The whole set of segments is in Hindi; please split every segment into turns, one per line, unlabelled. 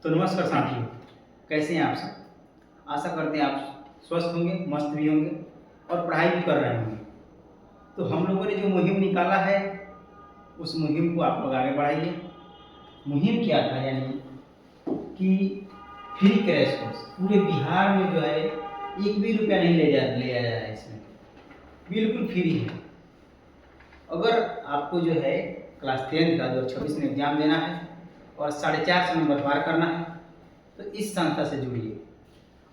तो नमस्कार साथियों, कैसे हैं आप सब। आशा करते हैं आप स्वस्थ होंगे, मस्त भी होंगे और पढ़ाई भी कर रहे होंगे। तो हम लोगों ने जो मुहिम निकाला है उस मुहिम को आप लोग आगे बढ़ाइए। मुहिम क्या था, यानी कि फ्री क्रैश कोर्स पूरे बिहार में जो है 1 भी रुपया नहीं लिया जा रहा है। इसमें बिल्कुल फ्री है। अगर आपको जो है क्लास 10 का 2026 में एग्जाम देना है और 450 नंबर पार करना है तो इस संस्था से जुड़िए।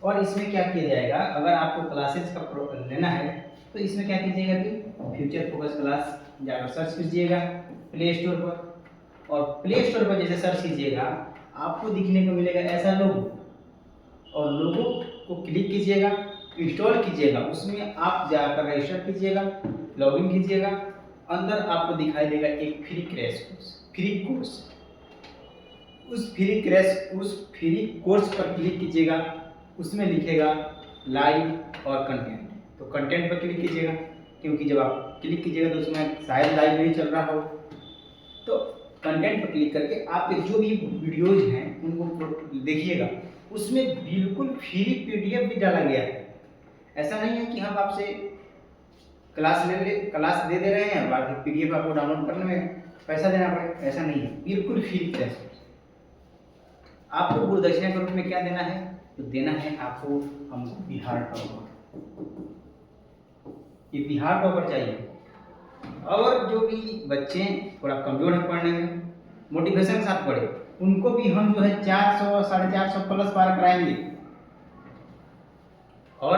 और इसमें क्या किया जाएगा, अगर आपको क्लासेस का लेना है तो इसमें क्या कीजिएगा कि फ्यूचर फोकस क्लास जाकर सर्च कीजिएगा प्ले स्टोर पर। और प्ले स्टोर पर जैसे सर्च कीजिएगा आपको दिखने को मिलेगा ऐसा लोगो, और लोगो को क्लिक कीजिएगा, इंस्टॉल कीजिएगा, उसमें आप जाकर रजिस्टर कीजिएगा, लॉगिन कीजिएगा। अंदर आपको दिखाई देगा एक free crash course, free course. उस फ्री कोर्स पर क्लिक कीजिएगा, उसमें लिखेगा लाइव और कंटेंट। तो कंटेंट पर क्लिक कीजिएगा, क्योंकि जब आप क्लिक कीजिएगा तो उसमें शायद लाइव नहीं चल रहा हो। तो कंटेंट पर क्लिक करके आपके जो भी वीडियोज हैं उनको देखिएगा। उसमें बिल्कुल फ्री पीडीएफ भी डाला गया है। ऐसा नहीं है कि हम आपसे क्लास दे रहे हैं, बाकी पीडीएफ आपको डाउनलोड करने में पैसा देना पड़े, ऐसा नहीं है, बिल्कुल फ्री क्रैश। आपको गुरुदक्षिणा के रूप में क्या देना है, तो देना है आपको हमको बिहार टॉपर। ये बिहार टॉपर चाहिए। और जो भी बच्चे थोड़ा कमजोर है पढ़ने में, मोटिवेशन के साथ पढ़े, उनको भी हम जो है 400 450 प्लस पार कराएंगे। और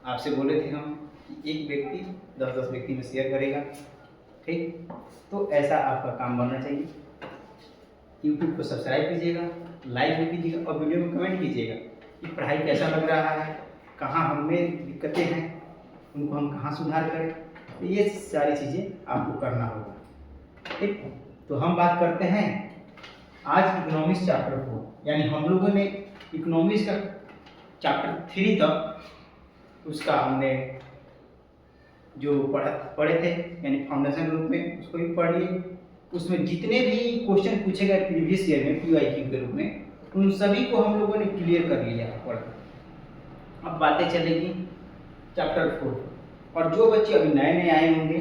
आपसे बोले थे हम कि एक व्यक्ति 10-10 व्यक्ति में शेयर करेगा, ठीक। तो ऐसा आपका काम बनना चाहिए। यूट्यूब को सब्सक्राइब कीजिएगा, लाइक भी कीजिएगा और वीडियो में कमेंट कीजिएगा कि पढ़ाई कैसा लग रहा है, कहाँ हमें दिक्कतें हैं, उनको हम कहाँ सुधार करें। तो ये सारी चीज़ें आपको करना होगा, ठीक। तो हम बात करते हैं आज इकोनॉमिक्स चैप्टर 4, यानी हम लोगों ने इकोनॉमिक्स का चैप्टर 3 तक उसका हमने जो पढ़े थे, यानी फाउंडेशन के रूप में उसको भी पढ़ लिए। उसमें जितने भी क्वेश्चन पूछे गए प्रीवियस ईयर में PYQ के रूप में, उन सभी को हम लोगों ने क्लियर कर लिया है पढ़। अब बातें चलेगी चैप्टर 4। और जो बच्चे अभी नए नए आए होंगे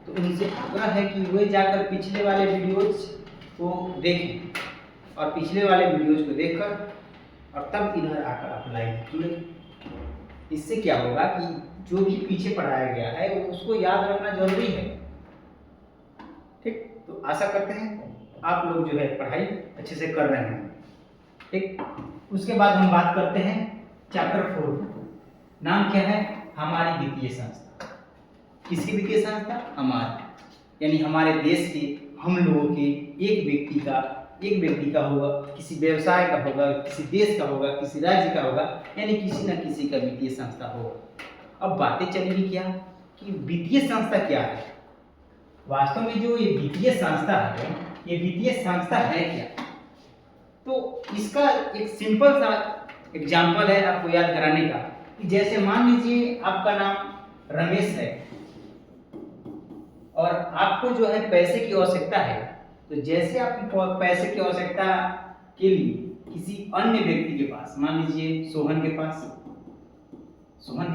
तो उनसे आग्रह है कि वे जाकर पिछले वाले वीडियोज को देखें और पिछले वाले वीडियोज को देखकर और तब इधर आकर अप्लाई कीजिए। इससे क्या होगा कि जो भी पीछे पढ़ाया गया है वो उसको याद रखना जरूरी है, ठीक। तो आशा करते हैं आप लोग जो है पढ़ाई अच्छे से कर रहे हैं, ठीक। उसके बाद हम बात करते हैं चैप्टर 4। नाम क्या है, हमारी वित्तीय संस्था। किसकी वित्तीय संस्था, हमारी, यानी हमारे देश के, हम लोगों के एक व्यक्ति का होगा, किसी व्यवसाय का होगा, किसी देश का होगा, किसी राज्य का होगा, यानी किसी न किसी का वित्तीय संस्था होगा। अब बातें चलेगी क्या कि वित्तीय संस्था क्या है। वास्तव में जो ये वित्तीय संस्था है, ये वित्तीय संस्था है क्या, तो इसका एक सिंपल सा एग्जाम्पल है आपको याद कराने का कि जैसे मान लीजिए आपका नाम रमेश है और आपको जो है पैसे की आवश्यकता है। तो जैसे आपको पैसे की आवश्यकता के लिए किसी अन्य व्यक्ति के पास, मान लीजिए सोहन के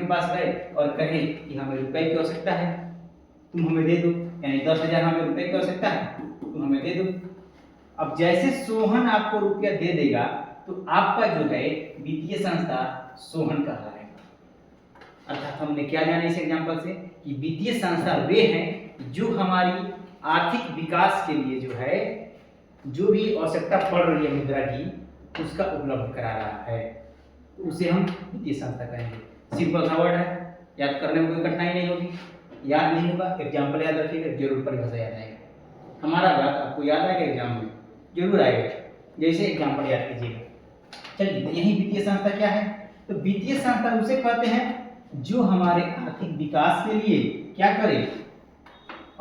पास गए और कहे कि हमें रुपए की आवश्यकता है, तुम हमें दे दो, यानी 10,000 हमें रुपए की आवश्यकता है, तुम हमें दे दो। अब जैसे सोहन आपको रुपया दे देगा तो आपका जो है वित्तीय संस्था सोहन कहलाएगा। अर्थात हमने क्या जाना इस एग्जाम्पल से कि वित्तीय संस्था वे हैं जो हमारी आर्थिक विकास के लिए जो है जो भी आवश्यकता पड़ रही है मुद्रा की उसका उपलब्ध करा रहा है, तो उसे हम वित्तीय संस्था कहेंगे। सिंपल सा वर्ड है, याद करने में कोई कठिनाई नहीं होगी। याद नहीं होगा एग्जाम्पल याद रखिएगा, जरूर परिभाषा याद आएगा। हमारा बात आपको याद आएगा, एग्जाम में जरूर आएगा, जैसे एग्जाम्पल याद कीजिएगा। चलिए, तो यही वित्तीय संस्था क्या है, तो वित्तीय संस्था उसे कहते हैं जो हमारे आर्थिक विकास के लिए क्या करे,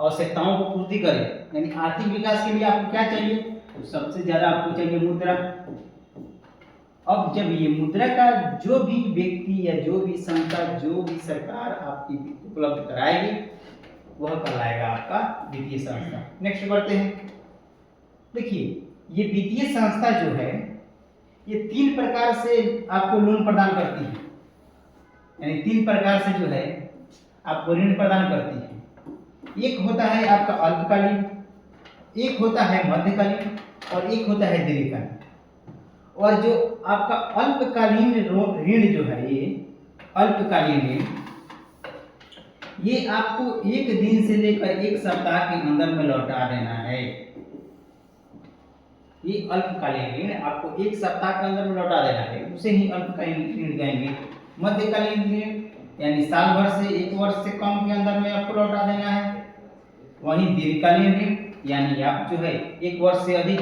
आवश्यकताओं को पूर्ति करे। यानी आर्थिक विकास के लिए आपको क्या चाहिए, तो सबसे ज्यादा आपको चाहिए मुद्रा। अब जब ये मुद्रा का जो भी व्यक्ति या जो भी संस्था, जो भी सरकार आपकी उपलब्ध कराएगी वह कहलाएगा आपका वित्तीय संस्था। नेक्स्ट बढ़ते हैं। देखिए, ये वित्तीय संस्था जो है ये 3 प्रकार से आपको लोन प्रदान करती है, यानी 3 प्रकार से जो है आपको ऋण प्रदान करती है। एक होता है आपका अल्पकालीन, एक होता है मध्यकालीन और एक होता है दीर्घकालीन। और जो आपका अल्पकालीन ऋण जो है, ये अल्पकालीन ऋण, ये आपको 1 दिन से लेकर 1 सप्ताह के अंदर में लौटा देना है। ये अल्पकालीन ऋण आपको 1 सप्ताह के अंदर में लौटा देना है, उसे ही अल्पकालीन ऋण कहेंगे। मध्यकालीन ऋण यानी साल भर से 1 वर्ष से कम के अंदर में आपको लौटा देना है। वहीं दीर्घकालीन ऋण यानी आप जो है 1 वर्ष से अधिक,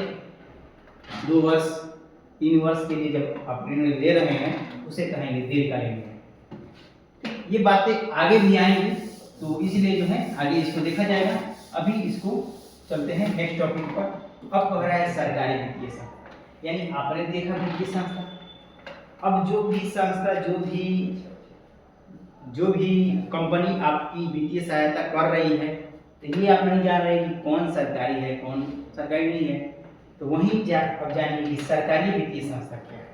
2 वर्ष, 3 वर्ष के लिए जब आप ऋण ले रहे हैं उसे कहेंगे दीर्घकालीन ऋण। ये बातें आगे भी आएंगी, तो इसलिए जो है आगे इसको देखा जाएगा। अभी इसको चलते हैं नेक्स्ट टॉपिक पर। अब कह रहा है सरकारी वित्तीय संस्था, यानी आपने देखा वित्तीय संस्था। अब जो भी संस्था, जो भी कंपनी आपकी वित्तीय सहायता कर रही है, तो ये आप नहीं जान रहे कि कौन सरकारी है कौन सरकारी नहीं है, तो वहीं अब जानिए कि सरकारी वित्तीय संस्था क्या है।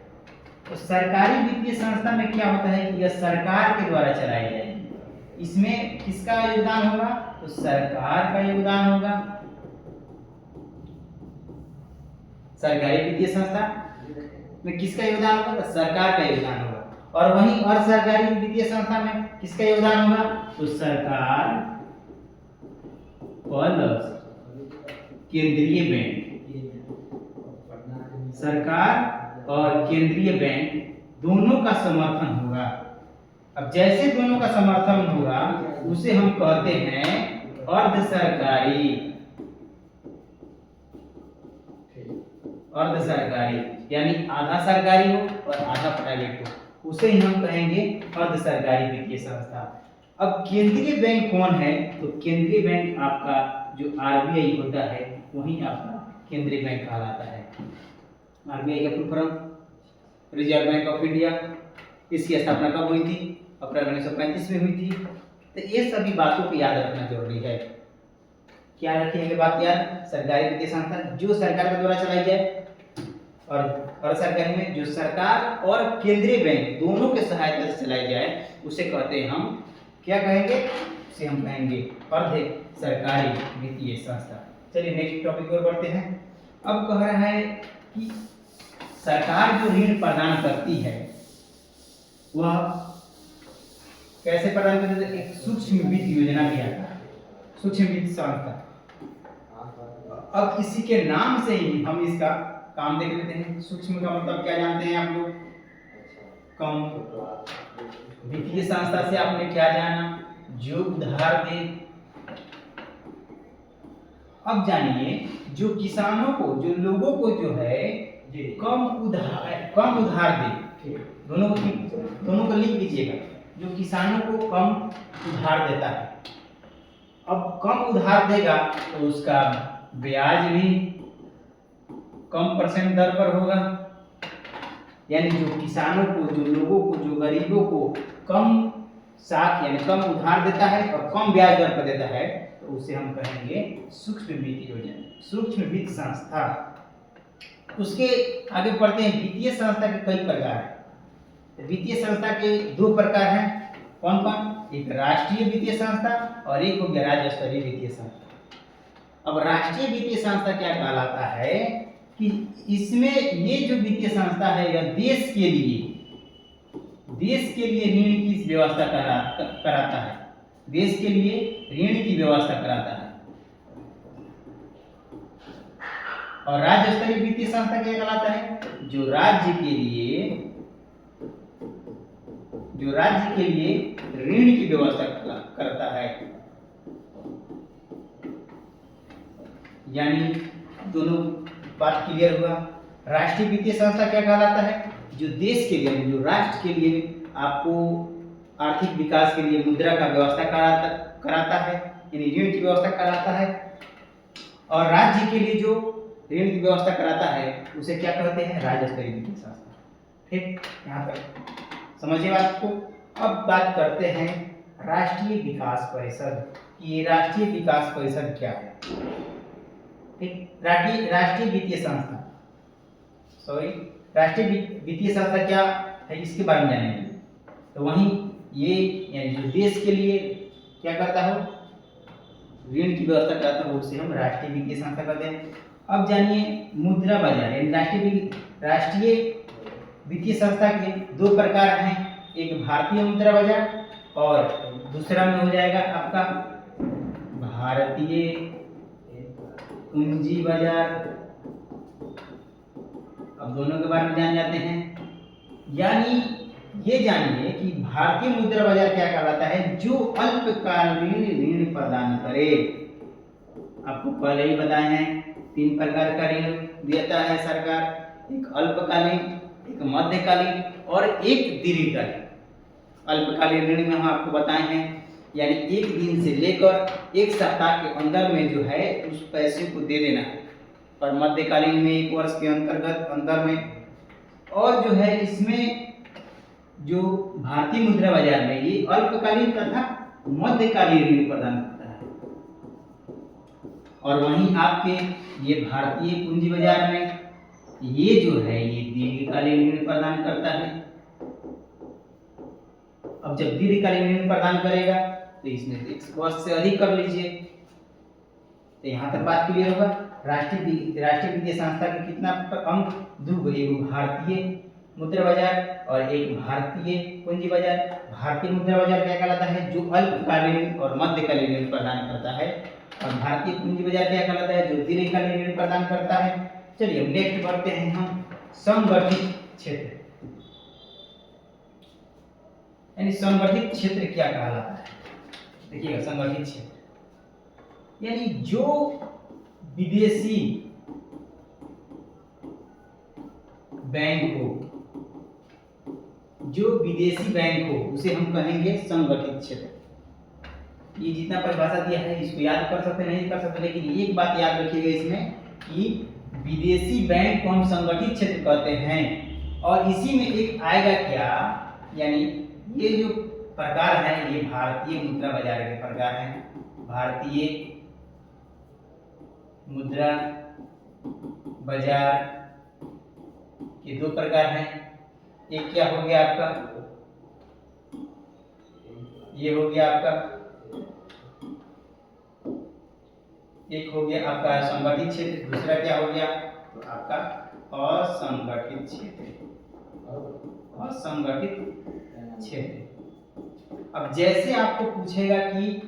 तो सरकारी वित्तीय संस्था में क्या होता है कि यह सरकार के द्वारा चलाई जाएगी। इसमें किसका योगदान होगा? तो सरकार का योगदान होगा। सरकारी वित्तीय संस्था में किसका योगदान होगा? तो सरकार का योगदान होगा। और वहीं असरकारी वित्तीय संस्था में किसका योगदान होगा? तो सरकार प्लस केंद्रीय बैंक। सरकार और केंद्रीय बैंक दोनों का समर्थन होगा। अब जैसे दोनों का समर्थन होगा उसे हम कहते हैं अर्ध सरकारी। अर्ध सरकारी यानी आधा सरकारी हो और आधा प्राइवेट हो, उसे ही हम कहेंगे अर्ध सरकारी वित्तीय संस्था। अब केंद्रीय बैंक कौन है? तो केंद्रीय बैंक आपका जो आरबीआई होता है वही आपका केंद्रीय बैंक कहलाता है। आरबीआई का full form reserve bank of India. इसकी स्थापना कब हुई थी? अप्रैल 1935 में हुई थी। तो ये सभी बातों को याद रखना जरूरी है। क्या रखिएगा बात याद? सरकारी वित्तीय संस्था जो सरकार के द्वारा चलाई जाए, और सरकारी में जो सरकार और केंद्रीय बैंक दोनों के सहायता से चलाई जाए उसे कहते हैं हम क्या कहेंगे? उसे हम कहेंगे अर्ध सरकारी वित्तीय संस्था। चलिए नेक्स्ट टॉपिक पर बढ़ते हैं। अब कह रहा है कि सरकार जो ऋण प्रदान करती है वह कैसे प्रदान करती है? एक सूक्ष्म वित्त योजना भी आता है, सूक्ष्म वित्त संस्था। अब इसी के नाम से ही हम इसका काम देख लेते हैं। सूक्ष्म का मतलब क्या जानते हैं आप लोग? कम। वित्तीय संस्था से आपने क्या जाना? जो उधार दे। अब जानिए जो किसानों को, जो लोगों को जो है कम उधार दे, दोनों को लिख लीजिएगा। जो किसानों को कम उधार देता है, अब कम उधार देगा तो उसका ब्याज भी कम % दर पर होगा। यानी जो किसानों को, जो लोगों को, जो गरीबों को कम साख यानी कम उधार देता है और कम ब्याज दर पर देता है, तो उसे हम कहेंगे सूक्ष्म वित्त योजना, सूक्ष्म वित्त संस्था। उसके आगे पढ़ते हैं। वित्तीय संस्था के कई प्रकार हैं। वित्तीय संस्था के 2 प्रकार हैं। कौन कौन? एक राष्ट्रीय वित्तीय संस्था और एक हो गया राज्य स्तरीय वित्तीय संस्था। अब राष्ट्रीय वित्तीय संस्था क्या कहलाता है कि इसमें ये जो वित्तीय संस्था है यह देश के लिए ऋण की व्यवस्था कराता है। देश के लिए ऋण की व्यवस्था कराता है। और राज्य स्तरीय वित्तीय संस्था क्या कहलाता है? जो राज्य के लिए ऋण की व्यवस्था करता है। यानी दोनों बात क्लियर हुआ। राष्ट्रीय वित्तीय संस्था क्या कहलाता है? जो देश के लिए, जो राष्ट्र के लिए आपको आर्थिक विकास के लिए मुद्रा का व्यवस्था कराता है, यानी ऋण की व्यवस्था कराता है। और राज्य के लिए जो ऋण की व्यवस्था कराता है उसे क्या कहते हैं? राज्य स्तरीय वित्तीय संस्था। ठीक, यहाँ तक समझिए बात को। अब बात करते हैं राष्ट्रीय विकास परिषद। ये राष्ट्रीय विकास परिषद क्या है? ठीक, राष्ट्रीय वित्तीय संस्था सॉरी राष्ट्रीय वित्तीय संस्था क्या है इसके बारे में जानेंगे। तो वहीं ये यानी जो देश के लिए क्या करता है ऋण की व्यवस्था करता है उसे हम राष्ट्रीय वित्तीय संस्था कहते हैं। अब जानिए मुद्रा बाजार यानी राष्ट्रीय वित्तीय संस्था के दो प्रकार हैं, एक भारतीय मुद्रा बाजार और दूसरा में हो जाएगा आपका भारतीय पूंजी बाजार। अब दोनों के बारे में जान जाते हैं। यानी ये जानिए कि भारतीय मुद्रा बाजार क्या कहलाता है, जो अल्पकालीन ऋण प्रदान करे। आपको पहले ही बताए हैं 3 प्रकार का ऋण देता है सरकार, एक अल्पकालीन, एक मध्यकालीन और एक दीर्घकालीन। अल्पकालीन ऋण में हम आपको बताए हैं यानी 1 दिन से लेकर 1 सप्ताह के अंदर में जो है उस पैसे को दे देना है, और मध्यकालीन में 1 वर्ष के अंदर में, और जो है इसमें जो भारतीय मुद्रा बाजार में ये अल्पकालीन तथा मध्यकालीन ऋण प्रदान करता है। और वहीं आपके ये भारतीय पूंजी बाजार में ये जो है ये दीर्घकालीन ऋण प्रदान करता है। अब जब दीर्घकालीन ऋण प्रदान करेगा तो इसमें 1 वर्ष से अधिक कर लीजिए। तो यहाँ तक बात क्लियर होगा। राष्ट्रीय वित्तीय संस्था के कितना अंक, 2, एक भारतीय मुद्रा बाजार और एक भारतीय पूंजी बाजार। भारतीय मुद्रा बाजार क्या कहलाता है, जो अल्पकालीन और मध्यकालीन ऋण प्रदान करता है, और भारतीय पूंजी बाजार क्या कहलाता है, जो दीर्घकालीन ऋण प्रदान करता है। चलिए अब नेक्स्ट बढ़ते हैं हम संगठित क्षेत्र। यानी संगठित क्षेत्र क्या कहलाता है, देखिएगा संगठित क्षेत्र यानी जो विदेशी बैंक हो, जो विदेशी बैंक हो उसे हम कहेंगे संगठित क्षेत्र। ये जितना परिभाषा दिया है इसको याद कर सकते नहीं कर सकते, लेकिन एक बात याद रखिएगा इसमें कि विदेशी बैंक को हम संगठित क्षेत्र कहते हैं। और इसी में एक आएगा क्या, यानी ये जो प्रकार है ये भारतीय मुद्रा बाजार के प्रकार हैं। भारतीय मुद्रा बाजार के 2 प्रकार हैं। एक क्या हो गया आपका, ये हो गया आपका, एक हो गया आपका संगठित क्षेत्र, दूसरा क्या हो गया तो आपका असंगठित क्षेत्र। असंगठित क्षेत्र। अब जैसे आपको पूछेगा कि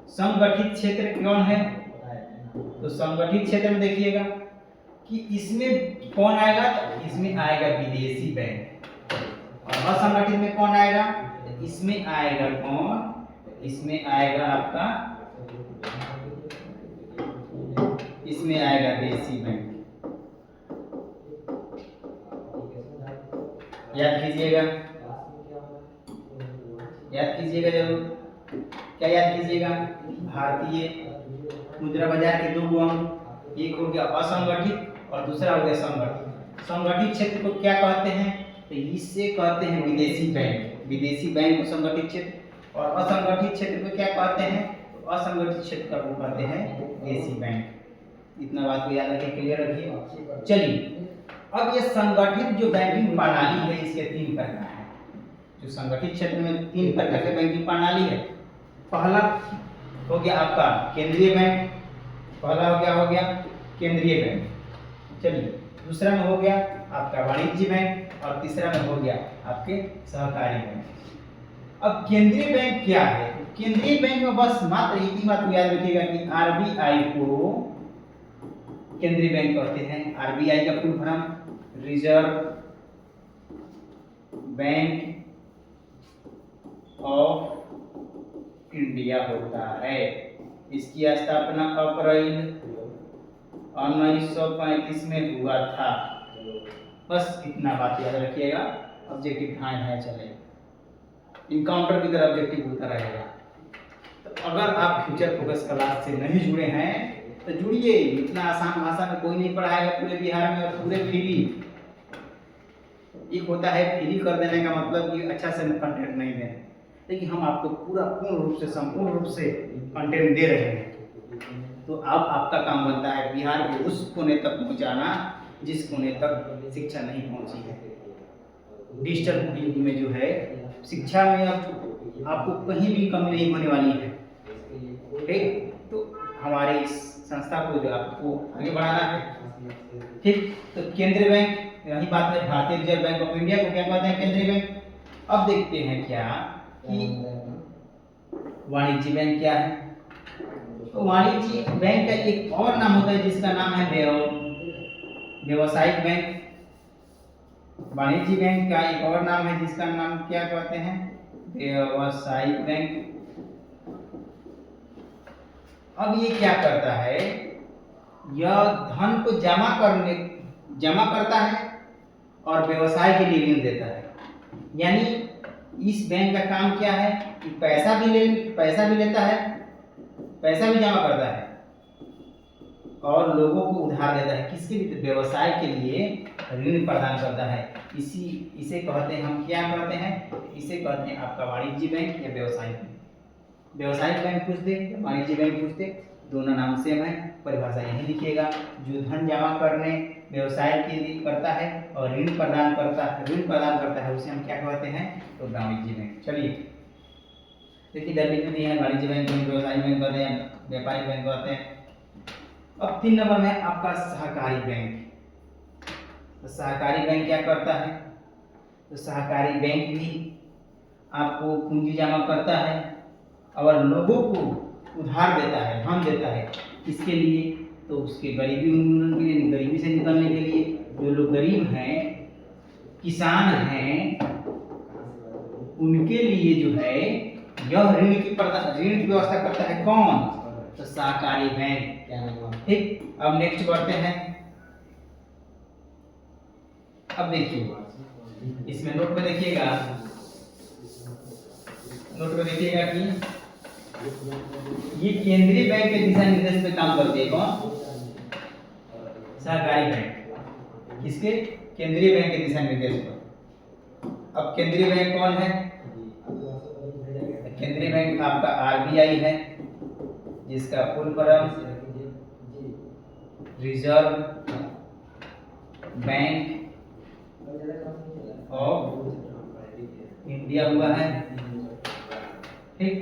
संगठित क्षेत्र कौन है, तो संगठित क्षेत्र में देखिएगा कि इसमें कौन आएगा, इसमें आएगा विदेशी बैंक। और असंगठित में कौन आएगा, इसमें आएगा कौन, इसमें आएगा आपका, इसमें आएगा देशी बैंक। याद कीजिएगा, याद कीजिएगा जरूर। क्या याद कीजिएगा, भारतीय मुद्रा बाजार के 2 अंग, एक हो गया असंगठित और दूसरा हो गया संगठित। संगठित क्षेत्र को क्या कहते हैं, तो इससे कहते हैं विदेशी बैंक। विदेशी बैंक को संगठित क्षेत्र, और असंगठित क्षेत्र को क्या कहते हैं, तो असंगठित क्षेत्र को कहते हैं देशी बैंक। इतना बात को याद रखिए, क्लियर रखिए। चलिए अब ये संगठित जो बैंकिंग प्रणाली है इसके 3 प्रकार हैं। जो संगठित क्षेत्र में 3 प्रकार की बैंकिंग प्रणाली है। पहला हो गया आपका केंद्रीय बैंक, पहला हो गया केंद्रीय बैंक। चलिए दूसरा में हो गया आपका वाणिज्य बैंक, और तीसरा में हो गया आपके सहकारी बैंक। अब केंद्रीय बैंक क्या है, केंद्रीय बैंक में बस मात्र एक ही बात को याद रखिएगा कि आरबीआई को केंद्रीय बैंक कहते हैं। आरबीआई का full form reserve bank of India होता है। इसकी स्थापना अप्रैल 1935 में हुआ था। बस इतना बात याद रखिएगा, ऑब्जेक्टिव ध्यान है चले, इनकाउंटर की तरह ऑब्जेक्टिव होता रहेगा। तो अगर आप फ्यूचर फोकस क्लास से नहीं जुड़े हैं तो जुड़िए, इतना आसान भाषा में कोई नहीं पढ़ाएगा पूरे बिहार में, और पूरे फ्री। एक होता है फ्री कर देने का मतलब कि अच्छा से कंटेंट नहीं देना, लेकिन हम आपको पूरा पूर्ण रूप से संपूर्ण रूप से कंटेंट दे रहे हैं। तो अब आपका काम बनता है बिहार के उस कोने तक पहुंचाना जिस कोने तक शिक्षा नहीं पहुंची है। डिजिटल युग में जो है शिक्षा में अब आपको कहीं भी कमी नहीं होने वाली है। ठीक, तो हमारे इस संस्था को जो आपको आगे बढ़ाना है। ठीक, तो केंद्रीय बैंक, यही बात है, भारतीय रिजर्व बैंक ऑफ इंडिया को क्या कहते हैं? केंद्रीय बैंक। अब देखते हैं क्या कि वाणिज्य बैंक क्या है। तो वाणिज्य बैंक का एक और नाम होता है जिसका नाम है व्यवसायिक बैंक। वाणिज्य बैंक का एक और नाम है जिसका नाम क्या कहते हैं? व्यवसायिक बैंक। अब ये क्या करता है? यह धन को जमा करता है और व्यवसाय के लिए ऋण देता है। यानी इस बैंक का काम क्या है कि पैसा भी लेता है, पैसा भी जमा करता है और लोगों को उधार देता है। किसके लिए? तो व्यवसाय के लिए ऋण प्रदान करता है। इसे कहते हैं, हम क्या कहते हैं? इसे कहते हैं आपका वाणिज्य बैंक या व्यवसायिक बैंक। व्यवसायिक बैंक पूछ दे या वाणिज्य बैंक पूछ दे, दोनों नाम सेम है, परिभाषा यही लिखिएगा। जो धन जमा करने व्यवसाय के लिए करता है और ऋण प्रदान करता है उसे हम क्या कहते हैं? तो वाणिज्य बैंक। चलिए देखिए, डेफिनेशन दी है, वाणिज्य बैंक, व्यवसायिक बैंक कहते हैं, व्यापारिक बैंक कहते हैं। अब 3 नंबर में आपका सहकारी बैंक। तो सहकारी बैंक क्या करता है? तो सहकारी बैंक भी आपको पूंजी जमा करता है और लोगों को उधार देता है, धन देता है। किसके लिए? तो उसके गरीबी उन्मूलन के लिए, गरीबी से निकलने के लिए। जो लोग गरीब हैं, किसान हैं, उनके लिए जो है यह ऋण की व्यवस्था करता है। कौन? तो सहकारी बैंक। ठीक, अब नेक्स्ट बढ़ते हैं। अब देखिए इसमें नोट में देखिएगा कि ये केंद्रीय बैंक के दिशा निर्देश पे काम करते हैं। कौन? सहकारी बैंक। किसके? केंद्रीय बैंक के दिशा निर्देश पर। अब केंद्रीय बैंक कौन है? केंद्रीय बैंक आपका आरबीआई है, जिसका full form reserve bank of India हुआ है। ठीक,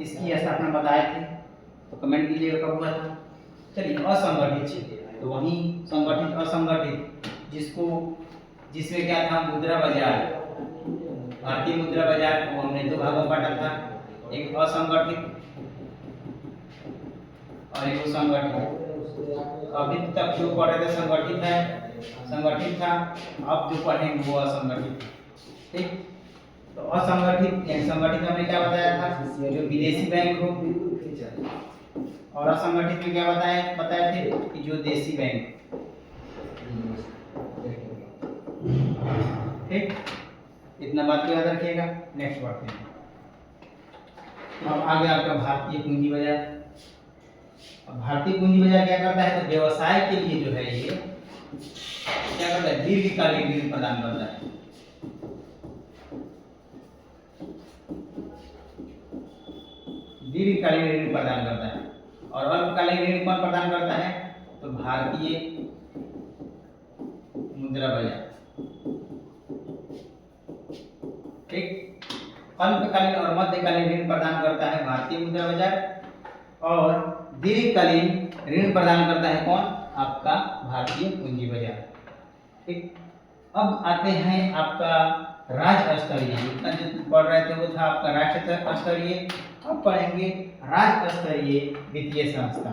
इसकी स्थापना बताए थे, तो कमेंट कीजिएगा कब हुआ था। चलिए, असंगठित क्षेत्र, तो वही संगठित असंगठित, जिसमें क्या था? मुद्रा बाजार, भारतीय मुद्रा बाजार को हमने 2 भागों में बांटा था, एक असंगठित और एक संगठित। अभी तक जो पढ़ रहे थे संगठित था, अब जो पढ़ेंगे वो असंगठित। ठीक, तो असंगठित यानी संगठित हमने क्या बताया था? जो विदेशी बैंक हो, और असंगठित में क्या बताए थे कि जो देशी बैंक। ठीक, इतना बात को याद रखिएगा। नेक्स्ट बढ़ते हैं। अब आगे आपका भारतीय पूंजी बाजार। अब भारतीय पूंजी बाजार क्या करता है? तो व्यवसाय के लिए जो है ये क्या करता है? दीर्घकालीन ऋण प्रदान करता है। दीर्घकालीन ऋण प्रदान करता है। और अल्पकालीन ऋण कौन प्रदान करता है? तो भारतीय मुद्रा बाजार। ठीक, अल्पकालीन और मध्यकालीन ऋण प्रदान करता है भारतीय मुद्रा बाजार, और दीर्घकालीन ऋण प्रदान करता है कौन? आपका भारतीय पूंजी बाजार। ठीक, अब आते हैं आपका राज्य स्तरीय। इतना जो पढ़ रहे थे वो था आपका राष्ट्रीय स्तरीय। अब पढ़ेंगे राज्य स्तरीय वित्तीय संस्था।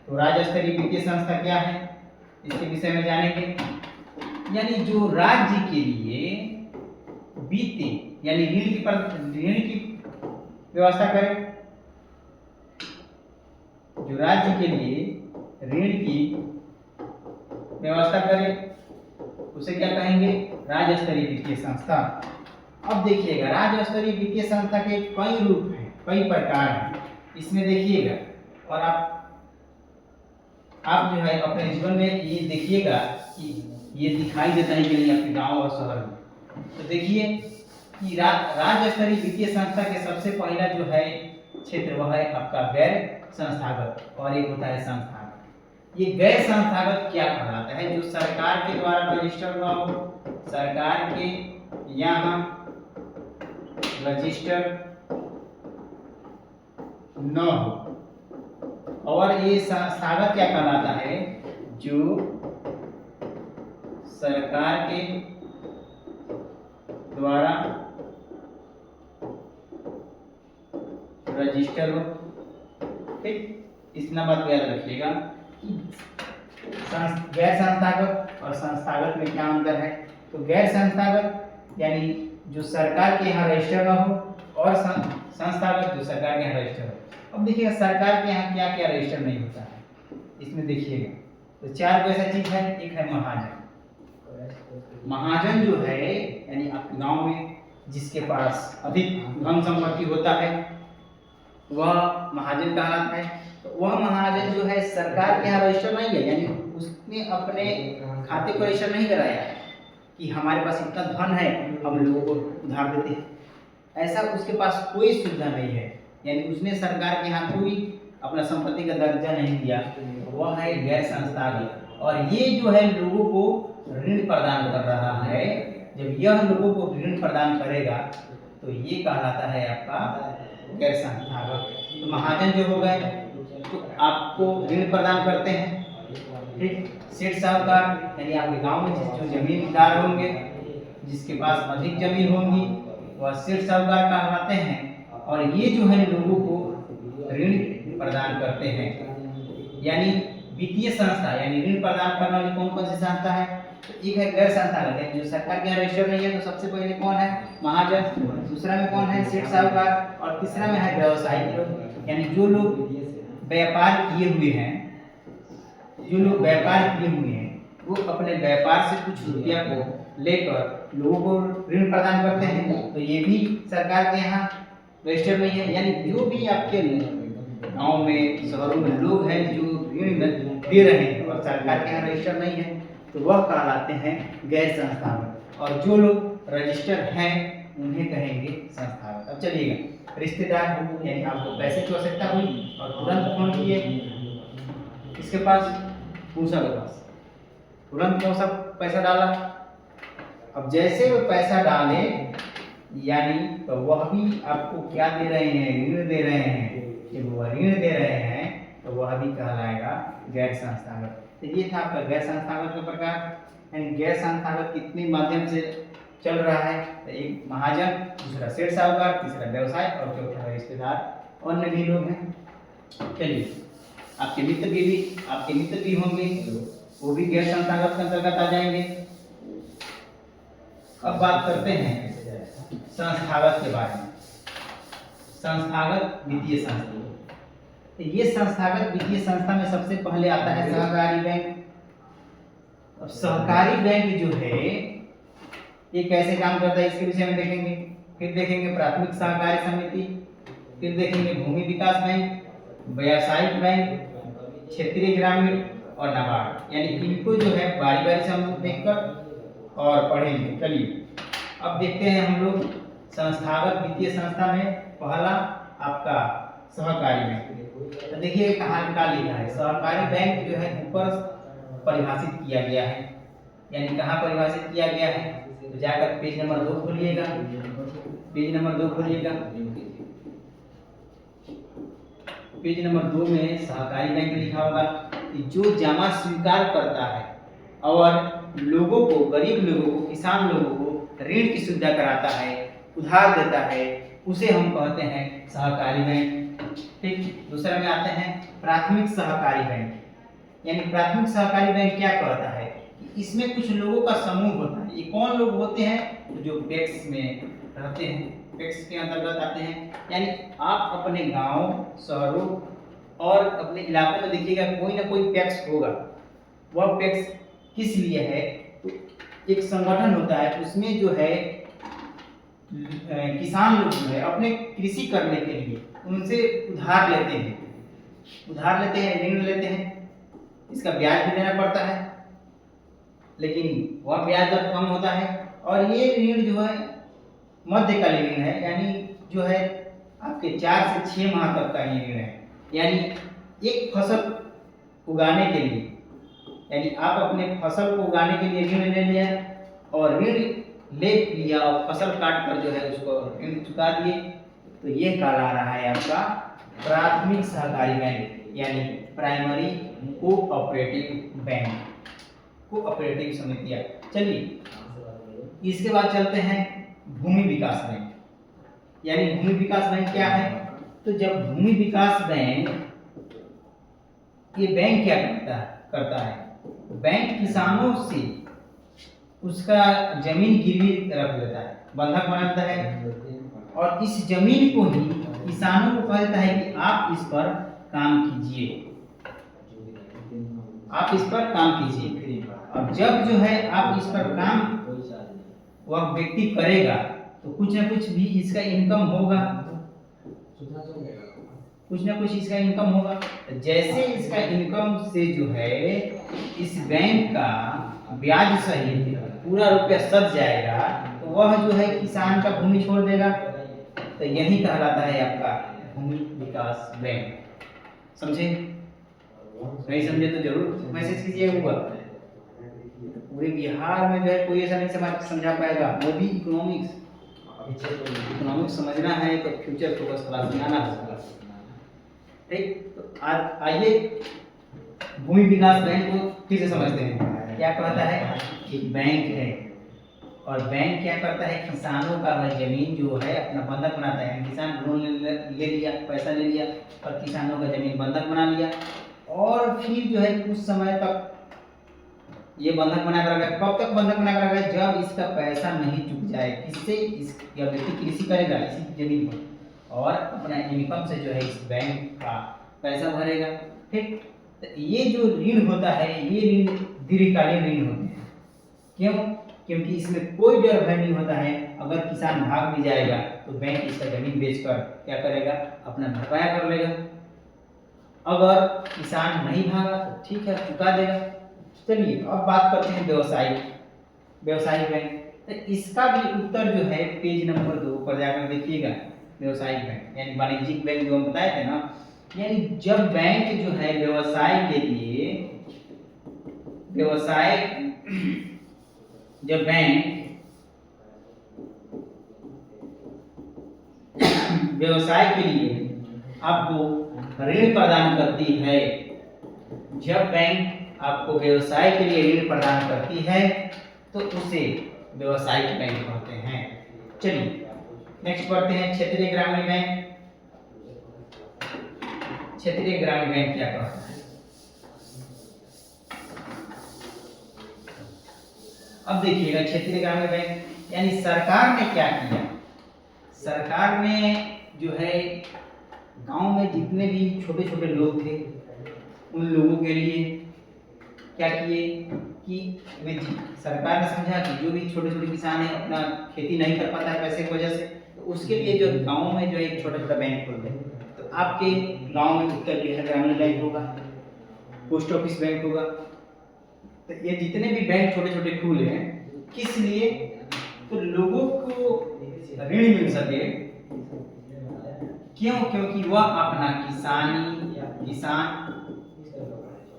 तो राज्य स्तरीय वित्तीय संस्था क्या है, इसके विषय में जानेंगे। यानी जो राज्य के लिए वित्त यानी ऋण की व्यवस्था करे, जो राज्य के लिए ऋण की व्यवस्था करे उसे क्या कहेंगे? राज्य स्तरीय वित्तीय संस्था। अब देखिएगा, राज्य स्तरीय वित्तीय संस्था के कई रूप हैं, कई प्रकार हैं। इसमें देखिएगा, और आप जो है अपने जीवन में ये देखिएगा कि ये दिखाई देता है कि नहीं आपके गांव और शहर में। तो देखिए कि राज्य स्तरीय वित्तीय संस्था के सबसे पहला जो है क्षेत्र वह है आपका गैर संस्थागत, और एक होता है संस्थागत। ये गैर संस्थागत क्या कहलाता है? जो सरकार के द्वारा रजिस्टर्ड ना हो, सरकार के यहाँ रजिस्टर न हो। और ये संस्थागत क्या कहलाता है? जो सरकार के द्वारा रजिस्टर हो। ठीक, इतना बात याद रखिएगा कि गैर संस्थागत और संस्थागत में क्या अंतर है। तो गैर संस्थागत यानी जो सरकार के यहाँ रजिस्टर न हो, और संस्थागत जो सरकार के यहाँ रजिस्टर हो। अब देखिएगा सरकार के यहाँ क्या क्या रजिस्टर नहीं होता है, इसमें देखिएगा। तो चार ऐसा चीज है। एक है महाजन। महाजन जो है यानी आपके गांव में जिसके पास अधिक धन संपत्ति होता है वह महाजन कहलाता है। तो वह महाजन जो है सरकार के यहाँ रजिस्टर नहीं है, यानी उसने अपने खाते को रजिस्टर नहीं कराया है कि हमारे पास इतना धन है हम लोगों को उधार देते हैं, ऐसा उसके पास कोई सुविधा नहीं है। यानी उसने सरकार के यहाँ कोई अपना संपत्ति का दर्जा नहीं दिया, वह है गैर संस्थागत। और ये जो है लोगों को ऋण प्रदान कर रहा है। जब यह लोगों को ऋण प्रदान करेगा तो ये कहलाता है आपका गैर संस्थागत। तो महाजन जो हो गए तो आपको ऋण प्रदान करते हैं। ठीक, सेठ साहूकार यानी आपके गांव में जो जमींदार होंगे, जिसके पास अधिक जमीन होंगी, वह सेठ साहूकार कहलाते हैं। और ये जो है लोगों को ऋण प्रदान करते हैं। यानी वित्तीय संस्था यानी ऋण प्रदान करने वाली कौन कौन सी संस्था है? तो एक है गैर संस्थागत, जो सरकार के यहाँ रजिस्टर नहीं है। तो सबसे पहले कौन है? महाजन। दूसरा में कौन है? सेठ साहूकार। और तीसरा में है व्यवसायिक लोग, यानी जो लोग व्यापार किए हुए हैं, जो लोग व्यापार किए हुए हैं वो अपने व्यापार से कुछ रुपया को लेकर लोगों को ऋण प्रदान करते हैं। तो ये भी सरकार के यहाँ रजिस्टर नहीं है। यानी जो भी आपके गांव में शहरों में लोग हैं जो ऋण दे रहे हैं और सरकार के यहाँ रजिस्टर नहीं है, तो वह कहलाते हैं गैर संस्थागत। और जो लोग रजिस्टर हैं उन्हें कहेंगे संस्थागत। अब चलिएगा, रिश्तेदार यानी आपको पैसे की आवश्यकता हुई और तुरंत फोन किए इसके पास, पूछा के पास, तुरंत कौन सा पैसा डाला। अब जैसे वो पैसा डाले यानी तो वह भी आपको क्या दे रहे हैं? ऋण दे रहे हैं। जब वह ऋण दे रहे हैं तो वह भी कहलाएगा गैर संस्थागत। तो ये था आपका गैर संस्थागत का प्रकार। यानी गैर संस्थागत कितने माध्यम से चल रहा है? तो एक महाजन, दूसरा सेठ साहूकार, तीसरा व्यवसाय और चौथा रिश्तेदार। अन्य भी लोग हैं। चलिए, आपके मित्र भी होंगे, वो भी गैर संस्थागत के अंतर्गत आ जाएंगे। अब बात करते हैं संस्थागत के बारे में। संस्थागत वित्तीय संस्था। तो ये संस्थागत वित्तीय संस्था में सबसे पहले आता है सहकारी बैंक। अब सहकारी बैंक जो है ये कैसे काम करता है इसके विषय में देखेंगे। फिर देखेंगे प्राथमिक सहकारी समिति, फिर देखेंगे भूमि विकास बैंक, व्यावसायिक बैंक, क्षेत्रीय ग्रामीण और नाबार्ड। यानी इनको जो है बारी बारी से हम लोग देखकर और पढ़ेंगे। चलिए अब देखते हैं हम लोग संस्थागत वित्तीय संस्था में पहला आपका सहकारी बैंक। तो देखिए कहाँ क्या लिखा है, सहकारी बैंक जो है ऊपर परिभाषित किया गया है। यानी कहाँ परिभाषित किया गया है? तो जाकर पेज नंबर 2 खोलिएगा। पेज नंबर 2 खोलिएगा। पेज नंबर 2 में सहकारी बैंक लिखा होगा कि जो जमा स्वीकार करता है और लोगों को, गरीब लोगों को, किसान लोगों को ऋण की सुविधा कराता है, उधार देता है, उसे हम कहते हैं सहकारी बैंक। ठीक, दूसरा में आते हैं प्राथमिक सहकारी बैंक। यानी प्राथमिक सहकारी बैंक क्या कहता है कि इसमें कुछ लोगों का समूह होता है। ये कौन लोग होते हैं? तो जो पैक्स में रहते हैं, पैक्स के अंतर्गत आते हैं। यानी आप अपने गांव, शहरों और अपने इलाकों में देखिएगा कोई ना कोई पैक्स होगा। वह पैक्स किस लिए है? तो एक संगठन होता है, उसमें जो है किसान लोग जो है अपने कृषि करने के लिए उनसे उधार लेते हैं, ऋण लेते हैं। इसका ब्याज भी देना पड़ता है, लेकिन वह ब्याज दर कम होता है। और ये ऋण जो है मध्यकालीन ऋण है, यानी जो है आपके 4 से 6 माह तक का ये ऋण है। यानी एक फसल उगाने के लिए, यानी आप अपने फसल को उगाने के लिए ऋण ले लिया और ऋण ले लिया और फसल काट कर जो है उसको ऋण चुका दिए, तो ये कहला रहा है आपका प्राथमिक सहकारी बैंक, यानी प्राइमरी कोऑपरेटिव बैंक, कोऑपरेटिव समितियां। चलिए इसके बाद चलते हैं भूमि विकास बैंक। यानी भूमि विकास बैंक क्या है? तो जब भूमि विकास बैंक, ये बैंक क्या करता है? बैंक किसानों से उसका जमीन गिरवी रख लेता है, बंधक बनाता है, और इस जमीन को ही किसानों को कहता है कि आप इस पर काम कीजिए, आप इस पर काम कीजिए। अब जब जो है आप इस पर काम वह व्यक्ति करेगा तो कुछ ना कुछ भी इसका इनकम होगा, कुछ ना कुछ इसका इनकम होगा। जैसे इसका इनकम से जो है इस बैंक का ब्याज सहित पूरा रुपया सध जाएगा, तो वह जो है किसान का भूमि छोड़ देगा। तो यही कहलाता है आपका भूमि विकास बैंक। समझे? नहीं समझे तो जरूर मैसेज कीजिएगा। पूरे बिहार में जो है कोई ऐसा नहीं समझा पाएगा, वो भी इकोनॉमिक्स समझना है तो फ्यूचर फोकस क्लास में आना होगा। ठीक, तो आइए भूमि विकास बैंक को फिर से समझते हैं। क्या कहता है? एक बैंक है और बैंक क्या करता है? किसानों का वह जमीन जो है अपना बंधक बनाता है। किसान लोन ले लिया, पैसा ले लिया और किसानों का जमीन बंधक बना लिया, और फिर जो है कुछ समय तक ये बंधक बना कर रखा। कब तक बंधक बना कर रखा? जब इसका पैसा नहीं चुक जाए। किससे? इस व्यक्ति कृषि करेगा इसी जमीन पर और अपना इनकम से जो है इस बैंक का पैसा भरेगा। ठीक, तो ये जो ऋण होता है ये ऋण दीर्घकालीन ऋण होते हैं। क्यों? क्योंकि इसमें कोई डर भय नहीं होता है। अगर किसान भाग भी जाएगा तो बैंक इसका जमीन बेचकर क्या करेगा? अपना भरपाया कर लेगा। अगर किसान नहीं भागा तो ठीक है, चुका देगा। चलिए अब बात करते हैं व्यवसायिक बैंक। तो इसका भी उत्तर जो है पेज नंबर 2 पर जाकर देखिएगा। व्यवसायिक बैंक यानी वाणिज्यिक बैंक जो हम बताए थे ना, यानी जब बैंक जो है व्यवसाय के लिए जब बैंक व्यवसाय के लिए आपको ऋण प्रदान करती है, जब बैंक आपको व्यवसाय के लिए ऋण प्रदान करती है तो उसे व्यवसायिक बैंक कहते हैं। चलिए नेक्स्ट पढ़ते हैं क्षेत्रीय ग्रामीण बैंक। क्षेत्रीय ग्रामीण बैंक क्या कहता है? अब देखिएगा क्षेत्रीय ग्रामीण बैंक यानी सरकार ने क्या किया? सरकार ने जो है गांव में जितने भी छोटे छोटे लोग थे उन लोगों के लिए क्या किए कि सरकार ने समझा कि जो भी छोटे छोटे किसान हैं अपना खेती नहीं कर पाता है पैसे की वजह से, तो उसके लिए जो गांव में जो एक छोटा छोटा बैंक खोल दें। तो आपके गांव में उत्तर बिहार ग्रामीण बैंक होगा, पोस्ट ऑफिस बैंक होगा। तो ये जितने भी बैंक छोटे छोटे खुले हैं किस लिए? तो लोगों को ऋण मिल सके। क्यों? क्योंकि वह अपना किसान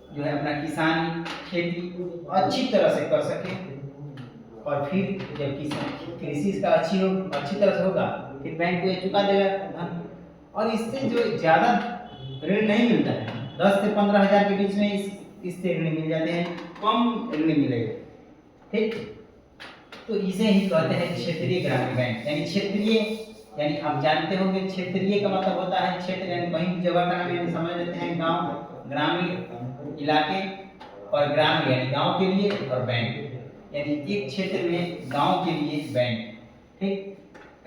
जो है अपना किसानी खेती अच्छी तरह से कर सके, और फिर जब कृषि का अच्छी तरह से होगा फिर बैंक को ये चुका देगा धन। और इससे जो ज़्यादा ऋण नहीं मिलता है, 10 से 15 हज़ार के बीच में इससे ऋण मिल जाते हैं, कम ऋण मिलेगा। ठीक, तो इसे ही कहते हैं क्षेत्रीय ग्रामीण बैंक। यानी क्षेत्रीय यानी आप जानते होंगे क्षेत्रीय का मतलब होता है क्षेत्र यानी कहीं जगह का नाम, यानी समझ लेते हैं गांव, ग्रामीण इलाके, और ग्रामीण यानी गांव के लिए, और बैंक यानी एक क्षेत्र में गांव के लिए बैंक। ठीक,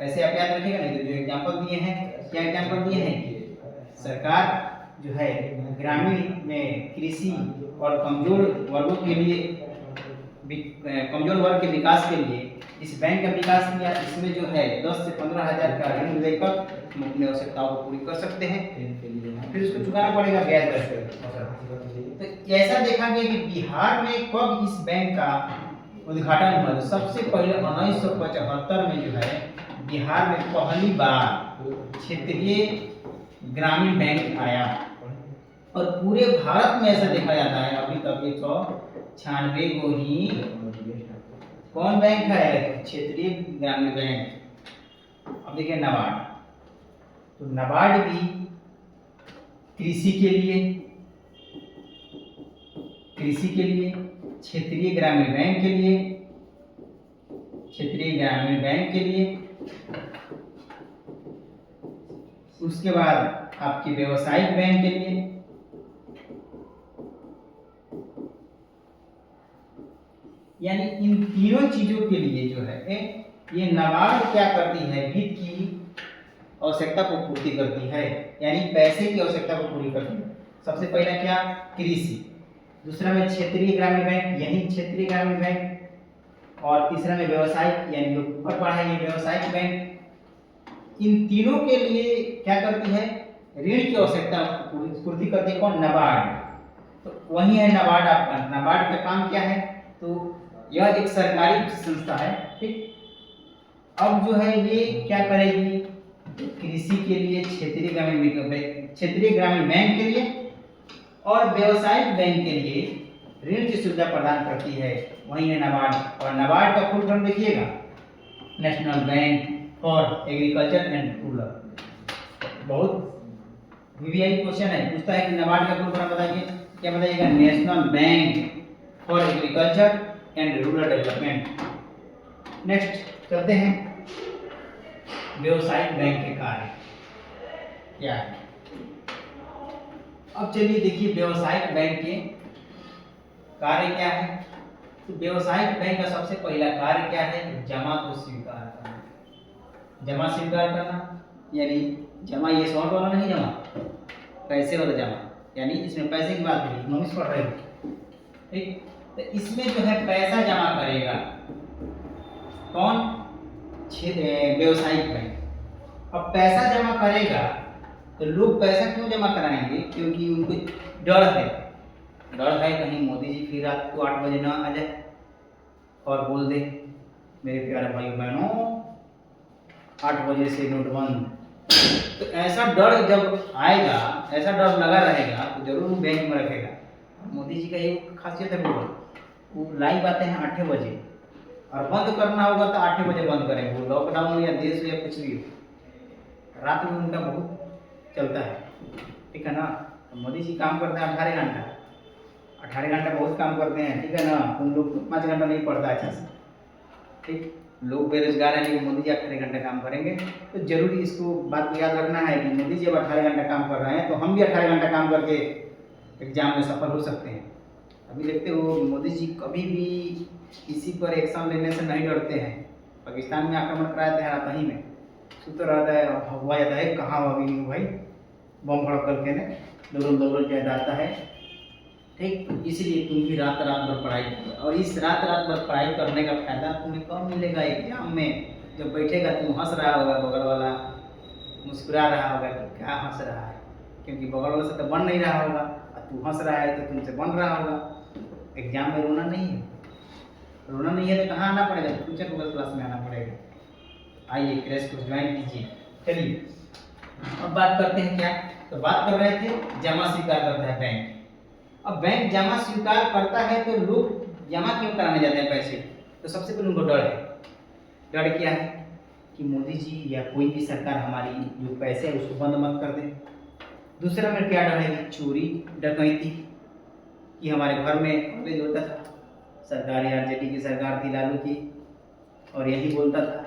ऐसे आप याद रखिएगा। नहीं तो जो एग्जांपल दिए हैं, क्या एग्जांपल दिए हैं कि सरकार जो है ग्रामीण में कृषि और कमजोर वर्गों के लिए, कमजोर वर्ग के विकास के लिए इस बैंक का विकास किया। इसमें जो है 10 से 15 हज़ार का ऋण लेकर हम अपनी आवश्यकताओं को पूरी कर सकते हैं, फिर उसको चुकाना पड़ेगा ब्याज दर से। तो ऐसा देखा गया कि बिहार में कब इस बैंक का उद्घाटन हुआ? तो सबसे पहले 1975 में जो है बिहार में पहली बार क्षेत्रीय ग्रामीण बैंक आया। और पूरे भारत में ऐसा देखा जाता है अभी तक 196 को ही कौन बैंक है, क्षेत्रीय ग्रामीण बैंक। अब देखिए नाबार्ड, तो नाबार्ड भी कृषि के लिए, क्षेत्रीय ग्रामीण बैंक के लिए, उसके बाद आपकी व्यवसायिक बैंक के लिए, यानी इन तीनों चीजों के लिए जो है ये नाबार्ड क्या करती है, वित्त की आवश्यकता को पूर्ति करती है, यानी पैसे की आवश्यकता को पूरी करती है। सबसे पहला क्या, कृषि, दूसरा में क्षेत्रीय ग्रामीण बैंक, यही क्षेत्रीय ग्रामीण बैंक, और तीसरा में व्यवसायिक, यानी जो ऊपर पढ़ा है ये व्यवसायिक बैंक। इन तीनों के लिए क्या करती है, ऋण की आवश्यकता पूर्ति करती है कौन, नाबार्ड। तो वही है नाबार्ड आपका। नाबार्ड का काम क्या है, तो यह एक सरकारी संस्था है, ठीक। अब जो है ये क्या करेगी, कृषि के लिए, क्षेत्रीय ग्रामीण बैंक के लिए और व्यवसायिक बैंक के लिए ऋण की सुविधा प्रदान करती है, वही है नाबार्ड। और नाबार्ड का फुल फॉर्म देखिएगा, national bank for agriculture and rural. बहुत वीवीआई क्वेश्चन है, पूछता है कि नाबार्ड का फुल फॉर्म बताइए, क्या बताइएगा, national bank for agriculture and rural development. Next चलते हैं, व्यवसायिक बैंक के कार्य क्या है। अब चलिए देखिए व्यवसायिक बैंक के कार्य क्या है। तो व्यवसायिक बैंक का सबसे पहला कार्य क्या है, जमा को स्वीकार करना। जमा स्वीकार करना यानी जमा ये शॉर्ट वाला नहीं, जमा पैसे वाला जमा, यानी इसमें पैसे की बात हुई, मनीष पढ़ रहे हो, ठीक। तो इसमें जो है पैसा जमा करेगा कौन, व्यवसायिक बैंक। अब पैसा जमा करेगा तो लोग पैसा क्यों जमा कराएंगे, क्योंकि उनको डर है कहीं मोदी जी फिर रात को 8 बजे ना आ जाए और बोल दे मेरे प्यारे भाई बहनों 8 बजे से नोट बंद। तो ऐसा डर जब आएगा, ऐसा डर लगा रहेगा तो जरूर वो बैंक में रखेगा। मोदी जी का ये खासियत है, वो लाइव आते हैं 8 बजे और बंद करना होगा तो 8 बजे बंद करें, वो लॉकडाउन या देश या कुछ भी हो, रात में उनका बहुत चलता है, ठीक है ना। तो मोदी जी काम करते हैं 18 घंटा, 18 घंटा बहुत काम करते हैं, ठीक है ना। तुम लोग 5 घंटा नहीं पड़ता अच्छा से, ठीक। लोग बेरोजगार हैं लेकिन मोदी जी 18 घंटा काम करेंगे। तो जरूरी इसको बात को याद रखना है कि मोदी जी अब 18 घंटा काम कर रहे हैं तो हम भी 18 घंटा काम करके एग्जाम में सफल हो सकते हैं। अभी देखते हो मोदी जी कभी भी किसी पर एक्शन लेने से नहीं डरते हैं। पाकिस्तान में आक्रमण कराया था रात ही में, सुत रहता है, हुआ जाता है कहाँ अभी भाई बम भड़क करके ने दौड़ किया जाता है, ठीक। इसलिए तुम भी रात भर पढ़ाई करो, और इस रात भर पढ़ाई करने का फायदा तुम्हें कब मिलेगा, एग्जाम में जब बैठेगा तुम हंस रहा होगा, बगल वाला मुस्कुरा रहा होगा कि क्या हंस रहा है, क्योंकि बगल वाले से तो बन नहीं रहा होगा और तू हंस रहा है तो तुमसे बन रहा होगा। एग्जाम में रोना नहीं है, तो कहाँ आना पड़ेगा, फ्यूचर गूगल क्लास में आना पड़ेगा। आइए क्रैश कोर्स ज्वाइन कीजिए। चलिए अब बात करते हैं क्या, तो बात कर रहे थे जमा स्वीकार करता है बैंक। अब बैंक जमा स्वीकार करता है तो लोग जमा क्यों कराने जाते हैं पैसे, तो सबसे पहले उनको डर है। डर क्या है कि मोदी जी या कोई भी सरकार हमारी जो पैसे है उसको बंद मत कर दे। दूसरा में क्या डर है कि चोरी डकैती, कि हमारे घर में कॉलेज होता था, सरकार आरजेडी की सरकार थी लालू की, और यही बोलता था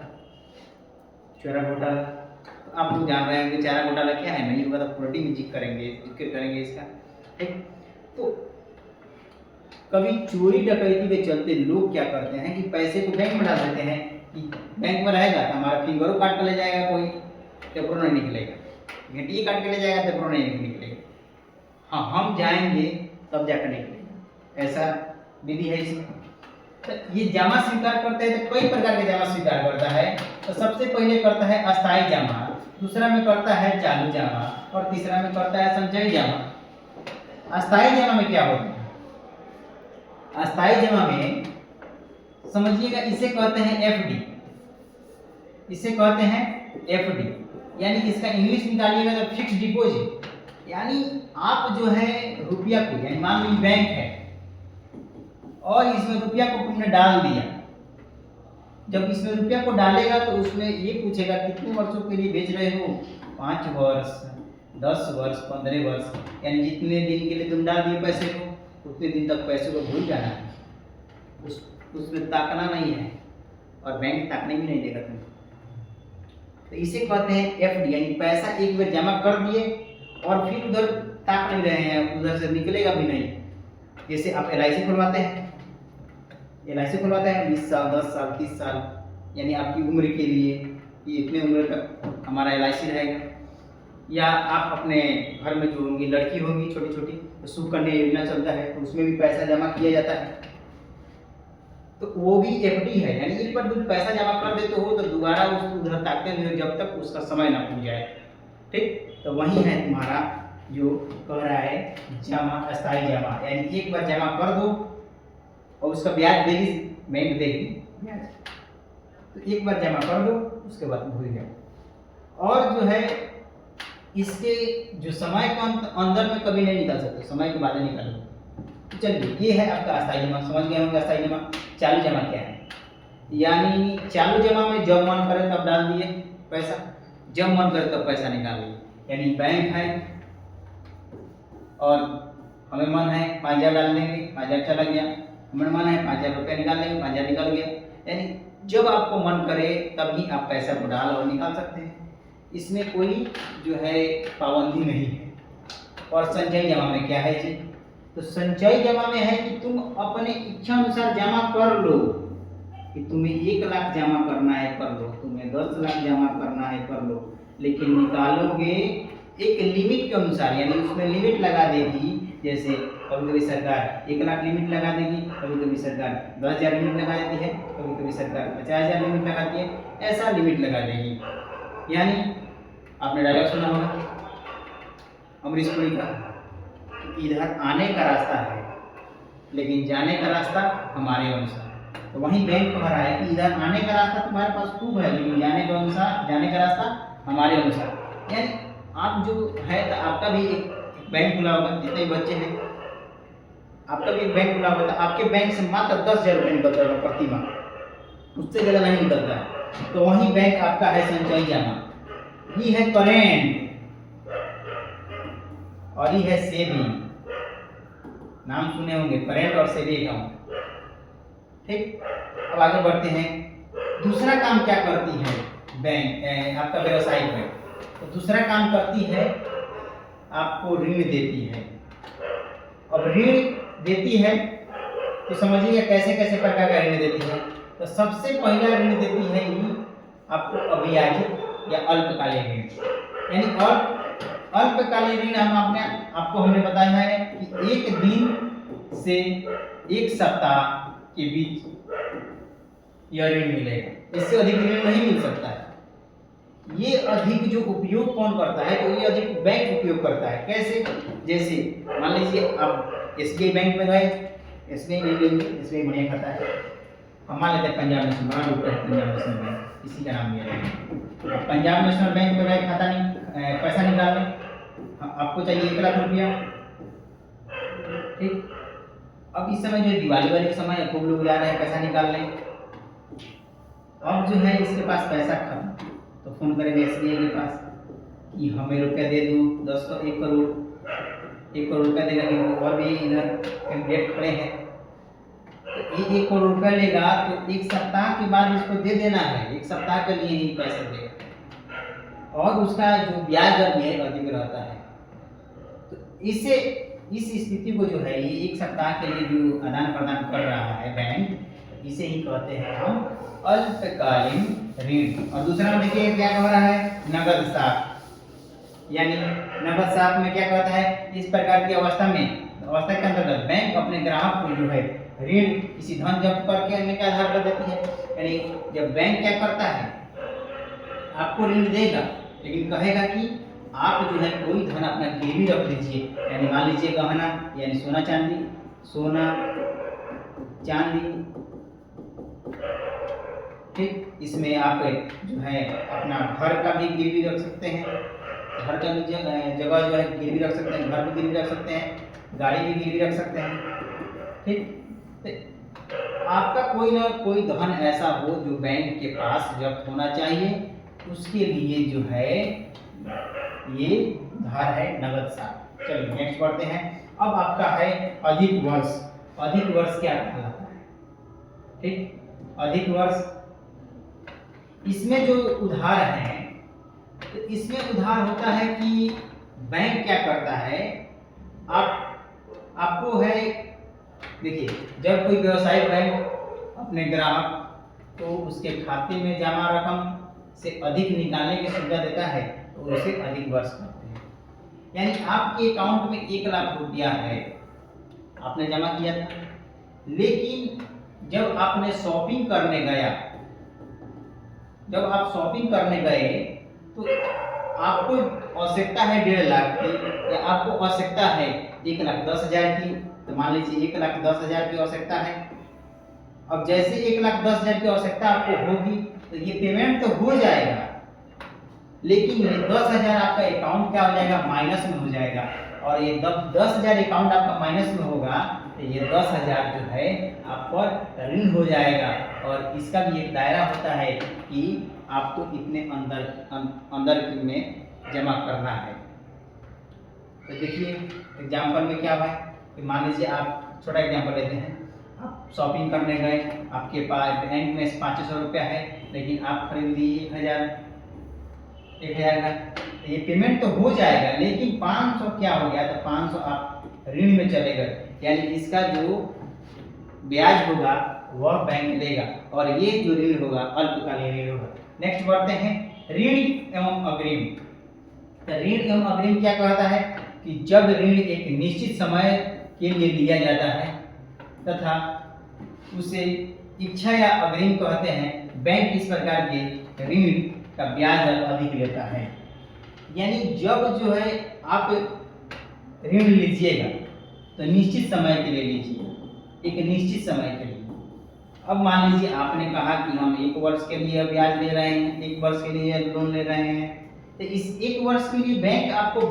चारा घोटाला। तो आप लोग जान रहे हैं कि चारा घोटाला क्या है, नहीं होगा तो प्रोटी में जिक्र करेंगे इसका, ठीक। तो कभी चोरी डकैती के चलते लोग क्या करते हैं कि पैसे को बैंक में डाल देते हैं कि बैंक में रहेगा तो हमारा फिंगरों काट के ले जाएगा, कोई पेपरों नहीं निकलेगा, घंटिए काट के ले जाएगा पेपरों नहीं निकलेगा, हाँ हम जाएंगे तब जाकर निकलेगा, ऐसा विधि है इसमें। तो ये जमा स्वीकार करते हैं तो कई प्रकार के जमा स्वीकार करता है। तो सबसे पहले करता है अस्थायी जमा, दूसरा में करता है चालू जमा, और तीसरा में करता है संचयी जमा। अस्थायी जमा में क्या होता है, अस्थायी जमा में समझिएगा इसे कहते हैं एफडी, इसे कहते हैं एफडी, यानी इसका इंग्लिश निकालिएगा तो फिक्स डिपॉजिट, यानी आप जो है रुपया को, यानी मान लीजिए बैंक है और इसमें रुपया को तुमने डाल दिया। जब इसमें रुपया को डालेगा तो उसमें ये पूछेगा कितने वर्षों के लिए बेच रहे हो, 5 वर्ष, 10 वर्ष, 15 वर्ष, यानी जितने दिन के लिए तुम डाल दिए पैसे को उतने दिन तक पैसे को भूल जाना है, उसमें ताकना नहीं है और बैंक ताकने भी नहीं देगा तुम्हें। तो इसे कहते हैं एफडी, यानी पैसा एक बार जमा कर दिए और फिर उधर ताक नहीं रहे हैं, उधर से निकलेगा भी नहीं। जैसे आप LIC खुलवाते हैं, LIC खुलवाते हैं 20 साल, 10 साल, 30 साल, यानी आपकी उम्र के लिए कि इतने उम्र तक हमारा LIC रहेगा। या आप अपने घर में जो होंगी लड़की होंगी छोटी छोटी, तो सुकन्या योजना चलता है तो उसमें भी पैसा जमा किया जाता है, तो वो भी एफडी है। यानी एक बार तुम पैसा जमा कर देते हो तो दोबारा उसको उधर ताकते नहीं हो जब तक उसका समय ना पूछ जाए। ठीक, तो वही है तुम्हारा जो कह रहा है जमा, अस्थायी जमा, यानी एक बार जमा कर दो और उसका ब्याज देगी, बैंक देगी ब्याज, तो एक बार जमा कर दो उसके बाद भूल जाओ। और जो है इसके जो समय के अंदर में कभी नहीं निकाल सकते, समय के बाद निकालो। चलिए ये है आपका अस्थायी जमा, समझ गए होंगे अस्थायी जमा। चालू जमा क्या है, यानी चालू जमा में जब मन करे तब डाल दिए पैसा, जब मन करे तब पैसा निकाल लिए। यानी बैंक है और हमें मन है 5,000 डाल देंगे, 5,000 चला गया, हमें मन है 5,000 रुपया निकाल लेंगे, 5,000 निकल गया। यानी जब आपको मन करे तभी आप पैसा को डाल और निकाल सकते हैं, इसमें कोई जो है पाबंदी नहीं है। और संचयी जमा में क्या है जी, तो संचयी जमा में है कि तुम अपने इच्छा अनुसार जमा कर लो, कि तुम्हें 1 लाख जमा करना है कर लो, तुम्हें 10 लाख जमा करना है कर लो, लेकिन निकालोगे एक लिमिट के अनुसार। यानी उसमें लिमिट लगा देगी, जैसे कभी कभी सरकार 1 लाख लिमिट लगा देगी, कभी कभी सरकार 10,000 लिमिट लगा देती है, कभी कभी सरकार 50,000 लिमिट लगाती है, ऐसा लिमिट लगा देगी। यानी आपने डायलॉग सुना होगा अमरीश पुरी का, इधर आने का रास्ता है लेकिन जाने का रास्ता हमारे अनुसार। तो वहीं बैंक कह रहा है कि इधर आने का रास्ता तुम्हारे पास खूब है लेकिन जाने का रास्ता हमारे अनुसार। यानी आप जो है तो आपका भी एक बैंक खुला होगा, जितने बच्चे हैं आपका भी एक बैंक खुला होगा, तो आपके बैंक से मात्र 10,000 रुपये निकलता है प्रति माह, उससे ज़्यादा नहीं निकलता है। तो वही बैंक आपका है संचयी जमा, ये है करेंट और ये है सेविंग। नाम सुने होंगे करेंट और सेविंग अकाउंट। ठीक, अब आगे बढ़ते हैं। दूसरा काम क्या करती है बैंक, आपका व्यवसायिक बैंक, तो दूसरा काम करती है आपको ऋण देती है। अब ऋण देती है तो समझिए कैसे कैसे प्रकार का ऋण देती है। तो सबसे पहला ऋण देती है ये आपको अभियाजित या अल्पकालीन ऋण। यानी और अल्पकालीन ऋण हमने बताया है कि 1 दिन से 1 सप्ताह के बीच यह ऋण मिलेगा, इससे अधिक ऋण नहीं मिल सकता है। ये अधिक जो उपयोग कौन करता है, तो ये अधिक बैंक उपयोग करता है। कैसे, जैसे मान लीजिए आप SBI बैंक में गए, SBI नहीं लेंगे, SBI बढ़िया खाता है, हम मान लेते हैं पंजाब नेशनल, बड़ा लूटा है पंजाब नेशनल बैंक, इसी का नाम लिया है। अब पंजाब नेशनल बैंक में गए, खाता नहीं, पैसा निकालने, आपको चाहिए 1 लाख रुपया। ठीक, अब इस समय जो दिवाली वाले समय है, खूब लोग जा रहे हैं पैसा निकालने। अब जो है इसके पास पैसा खत्म, तो फोन करेंगे SBI के पास कि हमें रुपया दे दो, 1 करोड़ रुपया देगा, क्योंकि और भी इधर कैंडिडेट खड़े हैं। तो ये 1 करोड़ रुपया लेगा तो 1 सप्ताह के बाद इसको दे देना है, 1 सप्ताह के लिए ही पैसा देगा और उसका जो ब्याज दर भी है अधिक रहता है। तो इस स्थिति को जो है ये 1 सप्ताह के लिए जो आदान प्रदान कर रहा है बैंक, इसे ही कहते हैं हम अल्पकालीन ऋण। और दूसरा में देखिए क्या कह रहा है, नगद साख। यानी नगद साख में क्या कहता है, इस प्रकार की अवस्था के अंतर्गत बैंक अपने ग्राहक को जो है ऋण किसी धन जब्त करके अन्य के आधार पर देती है। यानी जब बैंक क्या करता है, आपको ऋण देगा लेकिन कहेगा कि आप जो है कोई धन अपना गिरवी रख लीजिए, यानी मान लीजिए गहना, यानी सोना चांदी। ठीक, इसमें आप जो है अपना घर का भी गिरवी रख सकते हैं, घर का भी जगह जो है गिरवी रख सकते हैं, घर भी गिरवी रख सकते हैं, गाड़ी भी गिरवी रख सकते हैं। ठीक, तो आपका कोई ना कोई धन ऐसा हो जो बैंक के पास जब्त होना चाहिए, उसके लिए जो है ये उधार है नगद साख। चलिए नेक्स्ट बढ़ते हैं। अब आपका है अधिक वर्ष। अधिक वर्ष क्या कहलाता है? ठीक, अधिक वर्ष, इसमें जो उधार है तो इसमें उधार होता है कि बैंक क्या करता है, आपको है, देखिए जब कोई व्यवसायिक बैंक अपने ग्राहक को उसके खाते में जमा रकम से अधिक निकालने की सुविधा देता है तो उसे अधिक वर्ष कहते हैं। यानी आपके अकाउंट में 1 लाख रुपया है, आपने जमा किया था, लेकिन जब आपने शॉपिंग करने गया, जब आप शॉपिंग करने गए तो आपको आवश्यकता है 1.5 लाख की, या आपको आवश्यकता है 1,10,000 की, तो मान लीजिए 1,10,000 की आवश्यकता है। अब जैसे 1,10,000 की आवश्यकता आपको होगी तो ये पेमेंट तो हो जाएगा, लेकिन ये 10,000 आपका अकाउंट क्या हो जाएगा, माइनस में हो जाएगा। और ये 10,000 अकाउंट आपका माइनस में होगा तो ये 10,000 जो है आप पर ऋण हो जाएगा। और इसका भी एक दायरा होता है कि आपको इतने अंदर में जमा करना है। तो देखिए एग्जाम्पल में क्या हुआ है कि मान लीजिए आप छोटा एग्जाम्पल लेते हैं, आप शॉपिंग करने गए, आपके पास बैंक में 500 रुपया है, लेकिन आप खरीद लिए 1,000 का, तो ये पेमेंट तो हो जाएगा, लेकिन 500 क्या हो गया, तो 500 आप ऋण में चले गए, यानी इसका जो ब्याज होगा वह बैंक लेगा, और ये जो ऋण होगा अल्पकालीन ऋण होगा। नेक्स्ट बढ़ते हैं ऋण एवं अग्रिम। तो ऋण एवं अग्रिम क्या कहता है कि जब ऋण एक निश्चित समय के लिए लिया जाता है तथा उसे इच्छा या अग्रिम कहते हैं। बैंक इस प्रकार के ऋण का ब्याज दर अधिक लेता है। यानी जब जो है आप ऋण लीजिएगा तो निश्चित समय के लिए लीजिए, एक निश्चित समय के लिए। अब मान लीजिए आपने कहा कि हम 1 वर्ष के लिए ब्याज ले रहे हैं, 1 वर्ष के लिए लोन ले रहे हैं, तो इस 1 वर्ष के लिए बैंक आपको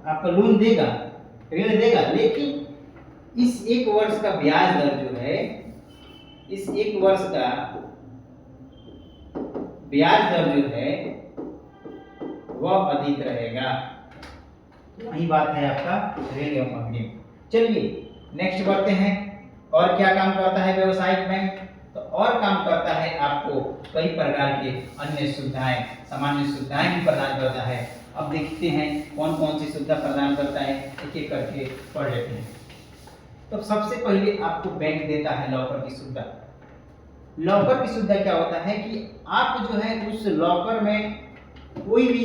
आपका लोन देगा, ऋण देगा, लेकिन इस 1 वर्ष का ब्याज दर जो है, इस 1 वर्ष का ब्याज दर जो है वह अधिक रहेगा। वही बात है आपका ऋण एवं अग्रिम। चलिए नेक्स्ट बढ़ते हैं। और क्या काम करता है व्यवसायिक बैंक? तो और काम करता है, आपको कई प्रकार के अन्य सुविधाएं, सामान्य सुविधाएं भी प्रदान करता है। अब देखते हैं कौन कौन सी सुविधा प्रदान करता है, एक एक करके पढ़ लेते हैं। तो सबसे पहले आपको बैंक देता है लॉकर की सुविधा। लॉकर की सुविधा क्या होता है कि आप जो है उस लॉकर में कोई भी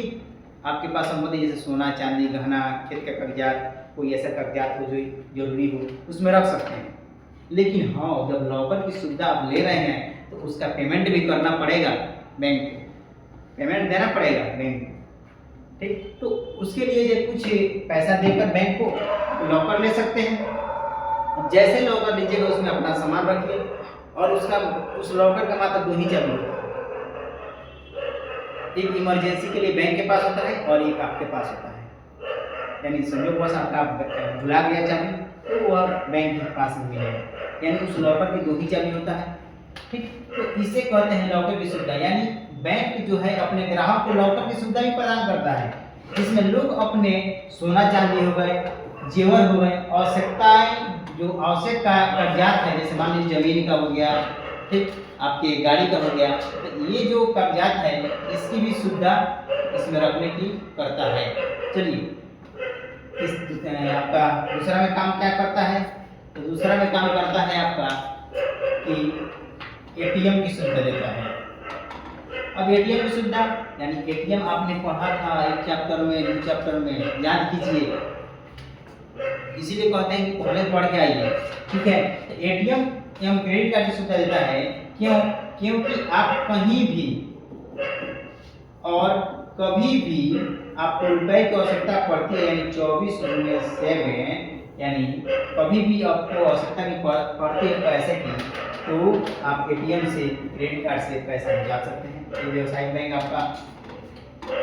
आपके पास संपत्ति जैसे सोना, चांदी, गहना, खेत का कागजात, कोई ऐसा कागजात हो जो जरूरी हो उसमें रख सकते हैं। लेकिन हाँ, जब लॉकर की सुविधा आप ले रहे हैं तो उसका पेमेंट भी करना पड़ेगा बैंक को, पेमेंट देना पड़ेगा बैंक को। ठीक, तो उसके लिए जो कुछ पैसा देकर बैंक को लॉकर ले सकते हैं। जैसे लॉकर लीजिएगा उसमें अपना सामान रखिए, और उस लॉकर का मात्र 2 ही चाबी होता है। एक इमरजेंसी के लिए बैंक के पास होता है और एक आपके पास होता है। यानी संयोगवश आपका भुला गया चाबी तो वह बैंक के पास नहीं मिलेगा, यानी उस लॉकर की 2 ही चाबी होता है। ठीक, तो इसे कहते हैं लॉकर की सुविधा। यानी बैंक जो है अपने ग्राहक को लॉकर की सुविधा भी प्रदान करता है, जिसमें लोग अपने सोना चांदी हो गए, जेवर हो गए, आवश्यकताएं जो आवश्यक कागजात है, जैसे मान लीजिए जमीन का हो गया, ठीक, आपके गाड़ी का हो गया, तो ये जो कागजात है इसकी भी सुविधा इसमें रखने की करता है। चलिए आपका दूसरा में काम क्या करता है? तो दूसरा में काम करता है आपका कि एटीएम की सुविधा देता है। अब एटीएम की सुविधा यानी एटीएम आपने पढ़ा था एक चैप्टर में, 2 चैप्टर में, याद कीजिए, इसीलिए कहते हैं कि पहले पढ़ के आइए। ठीक है, तो एटीएम एवं क्रेडिट कार्ड की सुविधा देता है। क्यों? क्योंकि आप कहीं भी और कभी भी आपको रुपए की आवश्यकता पड़ती है, यानी 24/7, यानी कभी भी आपको आवश्यकता की पड़ती है पैसे की, तो आप एटीएम से, क्रेडिट कार्ड से पैसा निकाल सकते हैं। ये व्यवसायिक बैंक आपका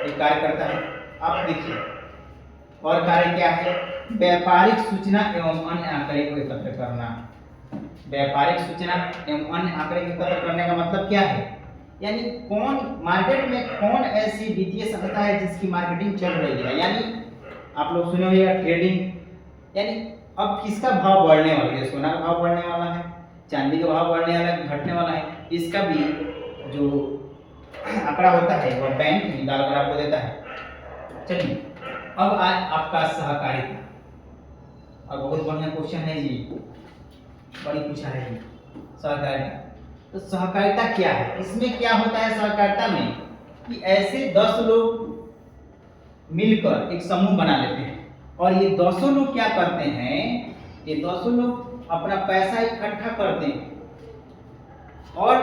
एक कार्य करता है। आप देखिए और कार्य क्या है, व्यापारिक सूचना एवं अन्य आंकड़े को एकत्र करना। व्यापारिक सूचना एवं अन्य आंकड़े को एकत्र करने का मतलब क्या है, यानी कौन मार्केट में कौन ऐसी वित्तीय संस्था है जिसकी मार्केटिंग चल रही है, यानी आप लोग सुने होंगे ट्रेडिंग, यानी अब किसका भाव बढ़ने वाला है, सोना का भाव बढ़ने वाला है, चांदी का भाव बढ़ने वाला है, घटने वाला है, इसका भी जो आंकड़ा होता है वह बैंक निकाल कर आपको देता है। चलिए अब आज आपका सहकारिता, और बहुत बढ़िया क्वेश्चन है जी, बड़ी पूछा है जी सहकारिता। तो सहकारिता क्या है, इसमें क्या होता है सहकारिता में कि ऐसे 10 लोग मिलकर एक समूह बना लेते हैं और ये 200 लोग क्या करते हैं, ये 200 लोग अपना पैसा इकट्ठा करते हैं और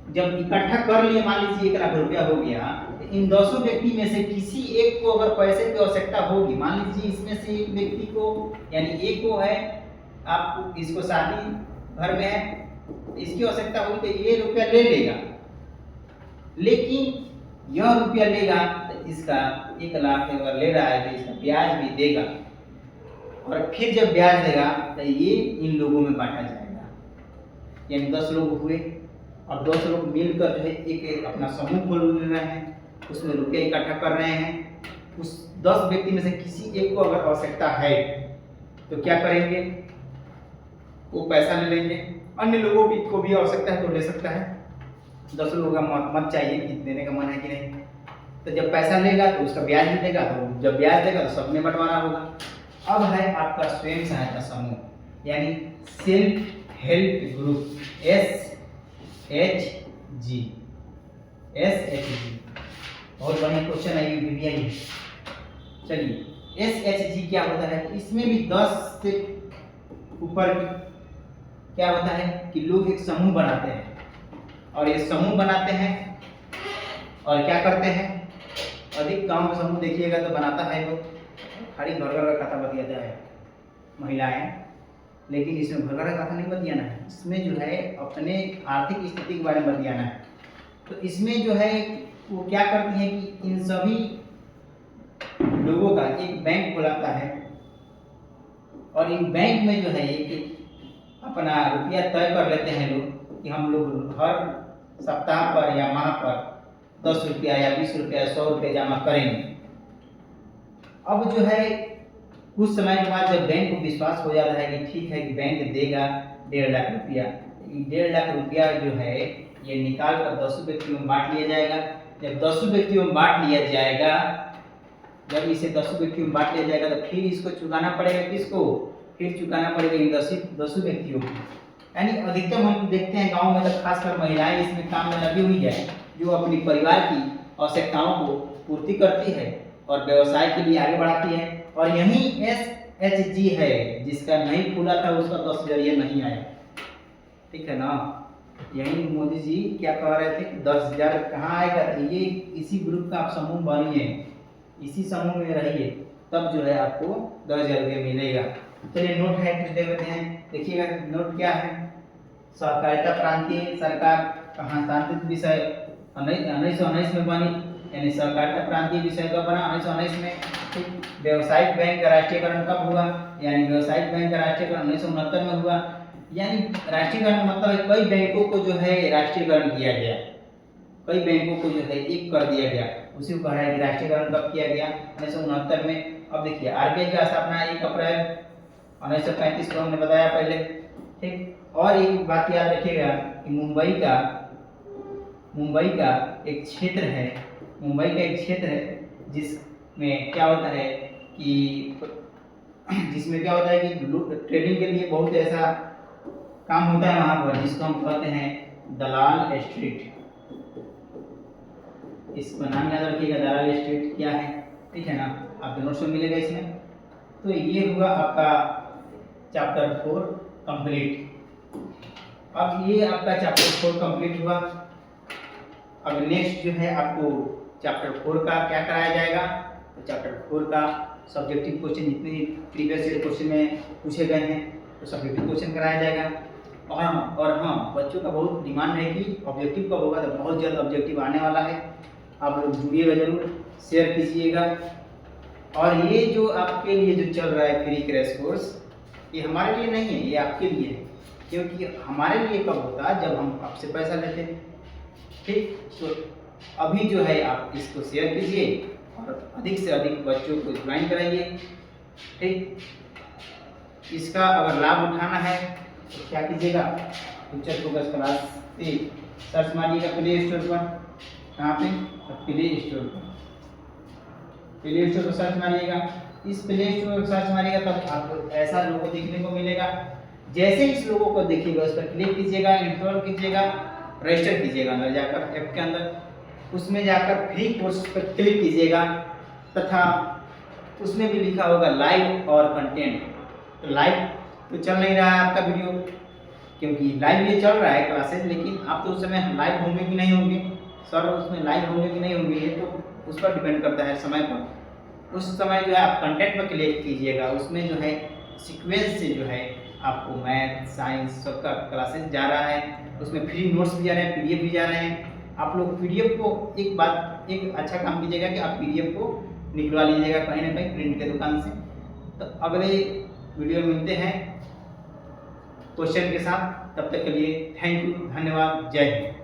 जब इकट्ठा कर लिए, मान लीजिए 1 लाख रुपया हो गया, तो इन 200 व्यक्ति में से किसी एक को अगर पैसे की आवश्यकता होगी, मान लीजिए इसमें से एक व्यक्ति को, यानी एक को है, आप इसको शादी घर में है, इसकी आवश्यकता होगी तो ये रुपया ले लेगा, लेकिन यह रुपया लेगा तो इसका 1 लाख अगर ले रहा है तो इसका ब्याज भी देगा, और फिर जब ब्याज देगा तो ये इन लोगों में बांटा जाएगा। यानी 10 लोग हुए और 10 लोग मिलकर जो है एक अपना समूह खोल रहे हैं, उसमें रुपया इकट्ठा कर रहे हैं। उस 10 व्यक्ति में से किसी एक को अगर आवश्यकता है तो क्या करेंगे, वो पैसा ले लेंगे, अन्य लोगों को भी आवश्यकता है तो ले सकता है। 10 लोगों का मत चाहिए कि देने का मन है कि नहीं, तो जब पैसा लेगा तो उसका ब्याज भी देगा, तो जब ब्याज देगा तो सब में बंटवारा होगा। अब है आपका स्वयं सहायता समूह, यानी सेल्फ हेल्प ग्रुप, SHG। बहुत बढ़िया क्वेश्चन है, ये भी है। चलिए SHG क्या होता है, इसमें भी 10 से ऊपर क्या होता है कि लोग एक समूह बनाते हैं, और ये समूह बनाते हैं और क्या करते हैं, अधिक गांव में समूह देखिएगा तो बनाता है लोग खाली घर घर का खाता बतियाता है महिलाएं, लेकिन इसमें घर घर का खाता नहीं बतियाना है, इसमें जो है अपने आर्थिक स्थिति के बारे में बतियाना है। तो इसमें जो है वो क्या करती है कि इन सभी लोगों का एक बैंक खुलाता है, और इन बैंक में जो है एक अपना रुपया तय कर लेते हैं लोग कि हम लोग हर सप्ताह पर या माह पर 10 रुपया या 20 रुपया 100 रुपया जमा करेंगे। अब जो है कुछ समय के बाद जब बैंक को विश्वास हो जाता है कि ठीक है कि बैंक देगा 1.5 लाख रुपया, 1.5 लाख रुपया जो है ये निकाल कर 10 व्यक्तियों में बांट लिया जाएगा। जब 10 व्यक्तियों में बांट लिया जाएगा, जब इसे 10 व्यक्तियों में बांट लिया जाएगा तो फिर इसको चुकाना पड़ेगा, किसको, फिर चुकाना पड़ेगा इन 10 व्यक्तियों को। यानी अधिकतम हम देखते हैं गांव में तो खासकर महिलाएं इसमें काम में लगी हुई है, जो अपनी परिवार की आवश्यकताओं को पूर्ति करती है और व्यवसाय के लिए आगे बढ़ाती है। और यही SHG है जिसका नहीं खुला था, उसका 10,000 ये नहीं आया, ठीक है ना। यही मोदी जी क्या कह रहे थे कि 10,000 कहाँ आएगा, तो ये इसी ग्रुप का आप समूह बनिए, इसी समूह में रहिए, तब जो है आपको 10,000 रुपये मिलेगा। चलिए नोट है कुछ देख लेते हैं, देखिएगा नोट क्या है। सहकारिता प्रांतीय सरकार का हस्तांतरित विषय 1919 में बनी, यानी सहकारिता प्रांतीय विषय कब बना, 1919 में। ठीक, व्यावसायिक बैंक का राष्ट्रीयकरण कब हुआ, यानी व्यावसायिक बैंक का राष्ट्रीयकरण 1969 में हुआ। यानी राष्ट्रीयकरण मतलब कई बैंकों को जो है राष्ट्रीयकरण किया गया, कई बैंकों को जो है एक कर दिया गया, उसी को कहा है कि राष्ट्रीयकरण कब किया गया, 1969 में। अब देखिए RBI का स्थापना 1 अप्रैल 1935 को हमने बताया पहले, ठीक। और एक बात याद रखिएगा कि मुंबई का एक क्षेत्र है, जिसमें क्या होता है कि ट्रेडिंग के लिए बहुत ऐसा काम होता है वहाँ पर, जिसको हम कहते हैं दलाल स्ट्रीट। इसका नाम याद रखिएगा, दलाल स्ट्रीट क्या है, ठीक है ना, आपके नोट्स में मिलेगा इसमें। तो ये हुआ आपका चैप्टर 4 कंप्लीट। अब ये आपका चैप्टर 4 कंप्लीट हुआ। अब नेक्स्ट जो है आपको चैप्टर 4 का क्या कराया जाएगा, तो चैप्टर 4 का सब्जेक्टिव क्वेश्चन जितने प्रीवियस ईयर क्वेश्चन में पूछे गए हैं तो सब्जेक्टिव क्वेश्चन कराया जाएगा। और हाँ, बच्चों का बहुत डिमांड है कि ऑब्जेक्टिव कब होगा, तो बहुत जल्द ऑब्जेक्टिव आने वाला है। आप लोग जुड़िएगा जरूर, शेयर कीजिएगा और ये जो आपके लिए जो चल रहा है फ्री क्रैश कोर्स, ये हमारे लिए नहीं है, ये आपके लिए है। क्योंकि हमारे लिए कब होता है, जब हम आपसे पैसा लेते हैं। ठीक, तो अभी जो है आप इसको शेयर कीजिए और अधिक से अधिक बच्चों को ज्वाइन कराइए। ठीक, इसका अगर लाभ उठाना है तो क्या कीजिएगा, फ्यूचर फोकस क्लास से सर्च मारिएगा प्ले स्टोर पर। कहाँ पे, प्ले स्टोर पर, प्ले स्टोर पर सर्च मारिएगा। इस प्ले स्टोर पर सर्च मारिएगा तब आपको ऐसा लोगो देखने को मिलेगा। जैसे इस लोगो को देखिएगा उस पर क्लिक कीजिएगा, इंस्टॉल कीजिएगा, रजिस्टर कीजिएगा अंदर जाकर ऐप के अंदर। उसमें जाकर फ्री कोर्स पर क्लिक कीजिएगा तथा उसमें भी लिखा होगा लाइव और कंटेंट। तो लाइव तो चल नहीं रहा है आपका वीडियो, क्योंकि लाइव ये चल रहा है क्लासेस, लेकिन आप तो उस समय लाइव होंगे कि नहीं होंगे, सर उसमें लाइव होंगे कि नहीं होंगे, ये तो उस पर डिपेंड करता है समय पर। उस समय जो है आप कंटेंट पर क्लिक कीजिएगा, उसमें जो है सीक्वेंस से जो है आपको मैथ साइंस सबका क्लासेस जा रहा है। उसमें फ्री नोट्स भी जा रहे हैं, पीडीएफ भी जा रहे हैं। आप लोग पीडीएफ को एक अच्छा काम कीजिएगा कि आप पीडीएफ को निकलवा लीजिएगा कहीं ना कहीं प्रिंट के दुकान से। तो अगले वीडियो में मिलते हैं क्वेश्चन के साथ, तब तक के लिए थैंक यू, धन्यवाद, जय हिंद।